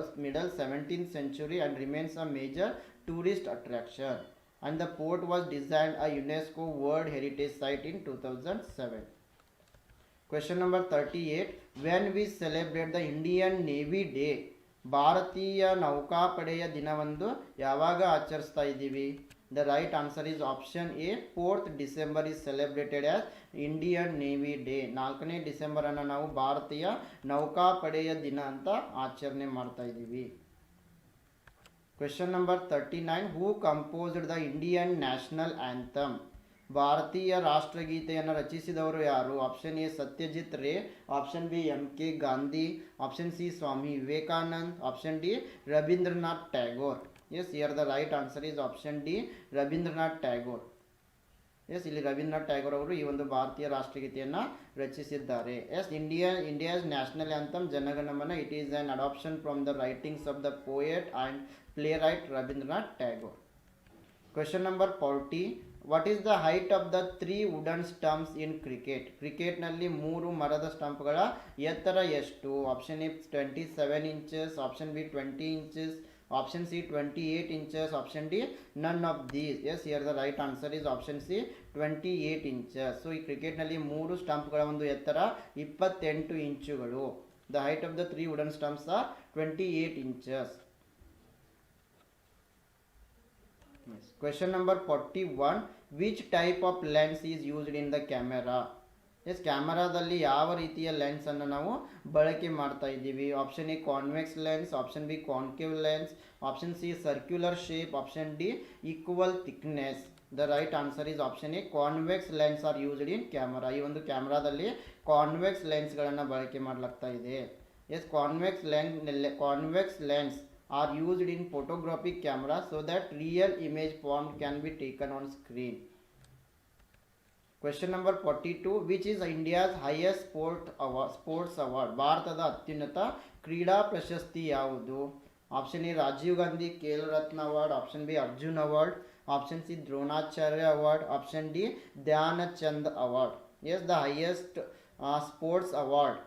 17th century and remains a major tourist attraction. And the fort was designed a UNESCO World Heritage Site in 2007. Question number 38, when we celebrate the Indian Navy Day, ಭಾರತೀಯ ನೌಕಾಪಡೆಯ ದಿನವಂದು ಯಾವಾಗ ಆಚರಿಸ್ತಾ ಇದ್ದೀವಿ? The right answer is option A, 4th December is celebrated as Indian Navy Day. 4ನೇ December ಅನ್ನು ನಾವು ಭಾರತೀಯ ನೌಕಾಪಡೆಯ ದಿನ ಅಂತ ಆಚರಣೆ ಮಾಡ್ತಾ ಇದ್ದೀವಿ. Question number 39, who composed the Indian national anthem? ಭಾರತೀಯ ರಾಷ್ಟ್ರಗೀತೆಯನ್ನು ರಚಿಸಿದವರು ಯಾರು? Option A Satyajit Ray, option B MK Gandhi, option C Swami Vivekanand, option D Rabindranath Tagore. Yes, here the right answer is option D Rabindranath Tagore. Yes, ಇಲ್ಲಿ ರವೀಂದ್ರನಾಥ್ ಟ್ಯಾಗೋರ್ ಅವರು ಈ ಒಂದು ಭಾರತೀಯ ರಾಷ್ಟ್ರಗೀತೆಯನ್ನು ರಚಿಸಿದ್ದಾರೆ. Yes, India's national anthem Jana Gana Mana, it is on adaptation from the writings of the poet and playwright Rabindranath Tagore. Question number 40, what is the height of the 3 wooden stumps in cricket? ಕ್ರಿಕೆಟ್ನಲ್ಲಿ 3 ಮರದ ಸ್ಟಂಪ್ಗಳ ಎತ್ತರ ಎಷ್ಟು? Option A 27 inches, option B 20 inches, option C 28 inches, option D none of these. Yes, here the right answer is option C 28 inches. So ಈ ಕ್ರಿಕೆಟ್ನಲ್ಲಿ 3 ಸ್ಟಂಪ್ಗಳ ಒಂದು ಎತ್ತರ 28 ಇಂಚುಗಳು. The height of the 3 wooden stumps are 28 inches. Question number 41, which type of lens is used in the camera? Yes, ಕ್ಯಾಮರಾದಲ್ಲಿ ಯಾವ ರೀತಿಯ ಲೆನ್ಸನ್ನು ನಾವು ಬಳಕೆ ಮಾಡ್ತಾ ಇದ್ದೀವಿ? Option A convex lens, option B concave lens, option C circular shape, option D equal thickness. The right answer is option A convex lens are used in camera. ಈ ಒಂದು ಕ್ಯಾಮರಾದಲ್ಲಿ ಕಾನ್ವೆಕ್ಸ್ ಲೆನ್ಸ್ಗಳನ್ನು ಬಳಕೆ ಮಾಡಲಾಗ್ತಾ ಇದೆ. Yes, convex lens are used in photographic camera so that real image form can be taken on screen. Question number 42, which is India's highest sports award? ಭಾರತದ ಅತ್ಯುನ್ನತ ಕ್ರೀಡಾ ಪ್ರಶಸ್ತಿ ಯಾವುದು? Option A Rajiv Gandhi Khel Ratna award, option B Arjun award, option C Dronacharya award, option D Dhyanchand award. Yes, the highest sports award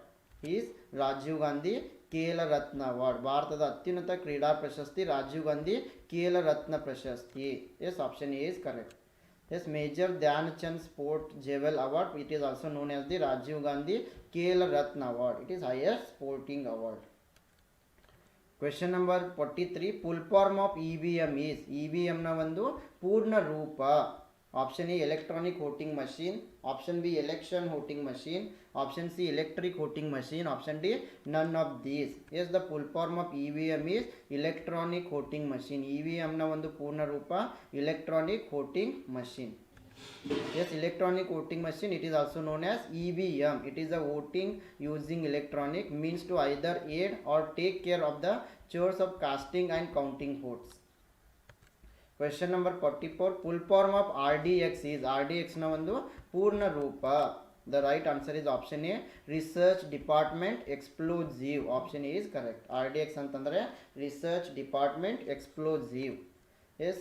is Rajiv Gandhi Khel Ratna award. ಭಾರತದ ಅತ್ಯುನ್ನತ ಕ್ರೀಡಾ ಪ್ರಶಸ್ತಿ ರಾಜೀವ್ ಗಾಂಧಿ ಖೇಲ್ ರತ್ನ ಪ್ರಶಸ್ತಿ. Yes, option A is correct. Yes, major Dhyanchand sport jewel award, it is also known as the Rajiv Gandhi Khel Ratna award. It is highest sporting award. Question number 43, full form of EVM is? EVMನ ಒಂದು ಪೂರ್ಣ ರೂಪ? Option A electronic voting machine, Option B, election voting machine. Option C, electric voting machine. Option D, none of these. Yes, the full form of EVM is electronic voting machine. EVM ನ ಒಂದು ಪೂರ್ಣ ರೂಪ electronic voting machine. Yes, electronic voting machine, it is also known as EVM. It is a voting using electronic means to either aid or take care of the chores of casting and counting votes. Question number 44, full form of RDX is, RDX na ಒಂದು ಪೂರ್ಣ ರೂಪ. The right answer is option A, research department explosive. Option A is correct. RDX ಅಂತಂದ್ರೆ research department explosive. Yes.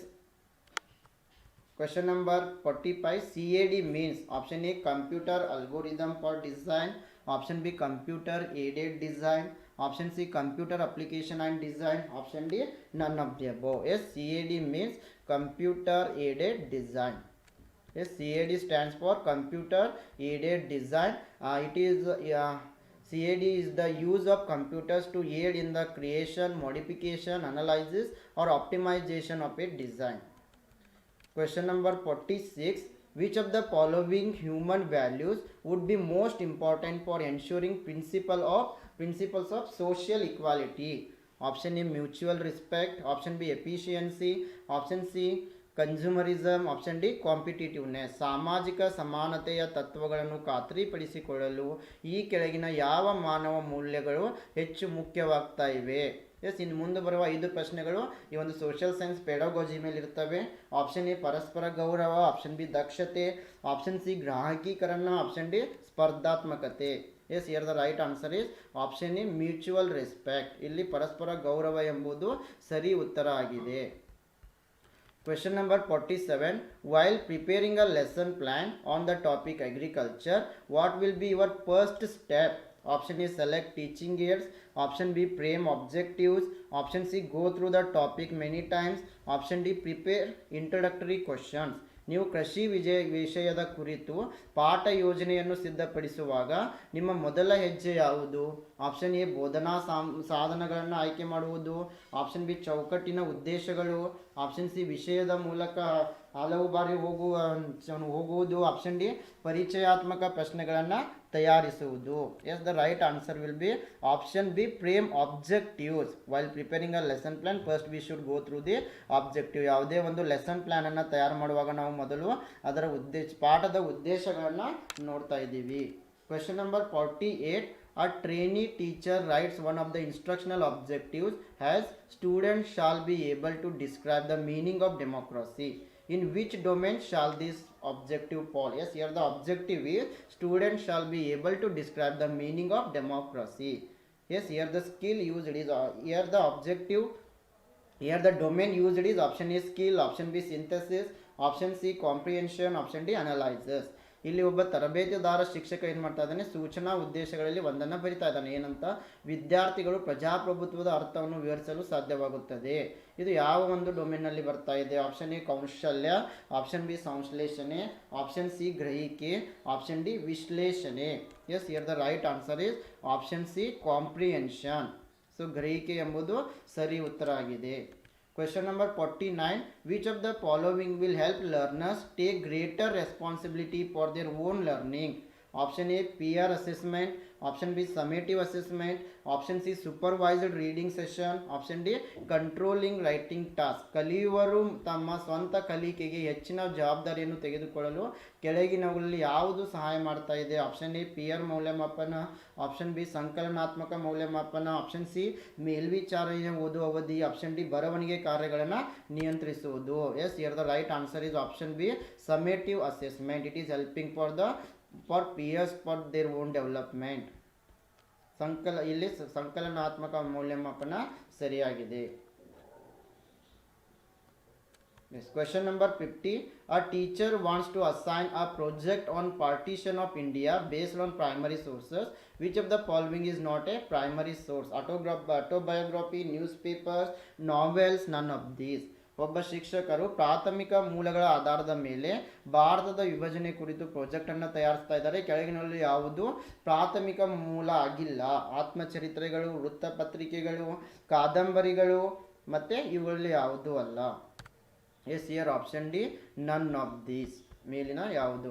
Question number 45, CAD means, option A, computer algorithm for design. Option B, computer aided design. Option C, computer application and design. Option D, none of the above. Yes, CAD means computer aided design. Yes, CAD stands for computer aided design. CAD is the use of computers to aid in the creation, modification, analysis or optimization of a design. Question number 46, which of the following human values would be most important for ensuring principles of social equality? Option A, mutual respect. Option B, efficiency. Option C, consumerism. Option D, competitiveness. ಸಾಮಾಜಿಕ ಸಮಾನತೆಯ ತತ್ವಗಳನ್ನು ಖಾತ್ರಿಪಡಿಸಿಕೊಳ್ಳಲು ಈ ಕೆಳಗಿನ ಯಾವ ಮಾನವ ಮೌಲ್ಯಗಳು ಹೆಚ್ಚು ಮುಖ್ಯವಾಗ್ತಾ ಇವೆ? ಎಸ್, ಇನ್ನು ಮುಂದೆ ಬರುವ 5 ಪ್ರಶ್ನೆಗಳು ಈ ಒಂದು ಸೋಷಿಯಲ್ ಸೈನ್ಸ್ ಪೆಡಾಗೋಜಿ ಮೇಲೆ ಇರ್ತವೆ. ಆಪ್ಷನ್ ಎ, ಪರಸ್ಪರ ಗೌರವ. ಆಪ್ಷನ್ ಬಿ, ದಕ್ಷತೆ. ಆಪ್ಷನ್ ಸಿ, ಗ್ರಾಹಕೀಕರಣ. ಆಪ್ಷನ್ ಡಿ, ಸ್ಪರ್ಧಾತ್ಮಕತೆ. Yes, here the right answer is option A, mutual respect. ಇಲ್ಲಿ ಪರಸ್ಪರ ಗೌರವ ಎಂಬುದು ಸರಿ ಉತ್ತರ ಆಗಿದೆ. Question number 47, while preparing a lesson plan on the topic agriculture, what will be your first step? Option A, select teaching aids. Option B, frame objectives. Option C, go through the topic many times. Option D, prepare introductory questions. ನೀವು ಕೃಷಿ ವಿಷಯದ ಕುರಿತು ಪಾಠ ಯೋಜನೆಯನ್ನು ಸಿದ್ಧಪಡಿಸುವಾಗ ನಿಮ್ಮ ಮೊದಲ ಹೆಜ್ಜೆ ಯಾವುದು? ಆಪ್ಷನ್ ಎ, ಬೋಧನಾ ಸಾಧನಗಳನ್ನು ಆಯ್ಕೆ ಮಾಡುವುದು. ಆಪ್ಷನ್ ಬಿ, ಚೌಕಟ್ಟಿನ ಉದ್ದೇಶಗಳು. ಆಪ್ಷನ್ ಸಿ, ವಿಷಯದ ಮೂಲಕ ಹಲವು ಬಾರಿ ಹೋಗುವುದು. ಆಪ್ಷನ್ ಡಿ, ಪರಿಚಯಾತ್ಮಕ ಪ್ರಶ್ನೆಗಳನ್ನು ತಯಾರಿಸುವುದು. Yes, the right answer will be option B, frame objectives. While preparing a lesson plan first we should go through the objective. ಯಾವುದೇ ಒಂದು ಲೆಸನ್ ಪ್ಲಾನ್ ಅನ್ನು ತಯಾರು ಮಾಡುವಾಗ ನಾವು ಮೊದಲು ಅದರ ಪಾಠದ ಉದ್ದೇಶಗಳನ್ನು ನೋಡ್ತಾ ಇದ್ದೀವಿ. Question number 48, a trainee teacher writes one of the instructional objectives as students shall be able to describe the meaning of democracy. In which domain shall this objective fall? Yes, here the objective is students shall be able to describe the meaning of democracy. Yes, here the skill used is here the objective, here the domain used is option A, skill. Option B, synthesis. Option C, comprehension. Option D, analysis. ಇಲ್ಲಿ ಒಬ್ಬ ತರಬೇತಿದಾರ ಶಿಕ್ಷಕ ಏನು ಮಾಡ್ತಾ ಇದ್ದಾನೆ, ಸೂಚನಾ ಉದ್ದೇಶಗಳಲ್ಲಿ ಒಂದನ್ನು ಬರಿತಾ ಇದ್ದಾನೆ. ಏನಂತ? ವಿದ್ಯಾರ್ಥಿಗಳು ಪ್ರಜಾಪ್ರಭುತ್ವದ ಅರ್ಥವನ್ನು ವಿವರಿಸಲು ಸಾಧ್ಯವಾಗುತ್ತದೆ. ಇದು ಯಾವ ಒಂದು ಡೊಮೇನ್ನಲ್ಲಿ ಬರ್ತಾ ಇದೆ? ಆಪ್ಷನ್ ಎ, ಕೌಶಲ್ಯ. ಆಪ್ಷನ್ ಬಿ, ಸಂಶ್ಲೇಷಣೆ. ಆಪ್ಷನ್ ಸಿ, ಗ್ರಹಿಕೆ. ಆಪ್ಷನ್ ಡಿ, ವಿಶ್ಲೇಷಣೆ. Yes, here the right answer is option C, comprehension. So ಗ್ರಹಿಕೆ ಎಂಬುದು ಸರಿ ಉತ್ತರ ಆಗಿದೆ. Question number 49, which of the following will help learners take greater responsibility for their own learning? Option A, peer assessment. Option B, summative assessment. Option C, supervised reading session. Option D, controlling writing task. ಕಲಿಯುವರು ತಮ್ಮ ಸ್ವಂತ ಕಲಿಕೆಗೆ ಹೆಚ್ಚಿನ ಜವಾಬ್ದಾರಿಯನ್ನು ತೆಗೆದುಕೊಳ್ಳಲು ಕೆಳಗಿನವುಗಳಲ್ಲಿ ಯಾವುದು ಸಹಾಯ ಮಾಡ್ತಾ ಇದೆ? ಆಪ್ಷನ್ ಎ, ಪಿಯರ್ ಮೌಲ್ಯಮಾಪನ. ಆಪ್ಷನ್ ಬಿ, ಸಂಕಲನಾತ್ಮಕ ಮೌಲ್ಯಮಾಪನ. ಆಪ್ಷನ್ ಸಿ, ಮೇಲ್ವಿಚಾರಣೆ ಓದುವ ಅವಧಿ. ಆಪ್ಷನ್ ಡಿ, ಬರವಣಿಗೆ ಕಾರ್ಯಗಳನ್ನು ನಿಯಂತ್ರಿಸುವುದು. Yes, here the right answer is option B, summative assessment. It is helping for peers for their own development. ಇಲ್ಲಿ ಸಂಕಲನಾತ್ಮಕ ಮೌಲ್ಯಮಾಪನ ಸರಿಯಾಗಿದೆ. Yes, question number 50, a teacher wants to assign a project on partition of India based on primary sources. Which of the following is not a primary source? Autobiography, newspapers, novels, none of these. ಒಬ್ಬ ಶಿಕ್ಷಕರು ಪ್ರಾಥಮಿಕ ಮೂಲಗಳ ಆಧಾರದ ಮೇಲೆ ಭಾರತದ ವಿಭಜನೆ ಕುರಿತು ಪ್ರಾಜೆಕ್ಟನ್ನು ತಯಾರಿಸ್ತಾ ಇದ್ದಾರೆ. ಕೆಳಗಿನಲ್ಲಿ ಯಾವುದು ಪ್ರಾಥಮಿಕ ಮೂಲ ಆಗಿಲ್ಲ? ಆತ್ಮಚರಿತ್ರೆಗಳು, ವೃತ್ತಪತ್ರಿಕೆಗಳು, ಕಾದಂಬರಿಗಳು, ಮತ್ತು ಇವುಗಳಲ್ಲಿ ಯಾವುದೂ ಅಲ್ಲ. Yes, here option D, none of these. ಮೇಲಿನ ಯಾವುದು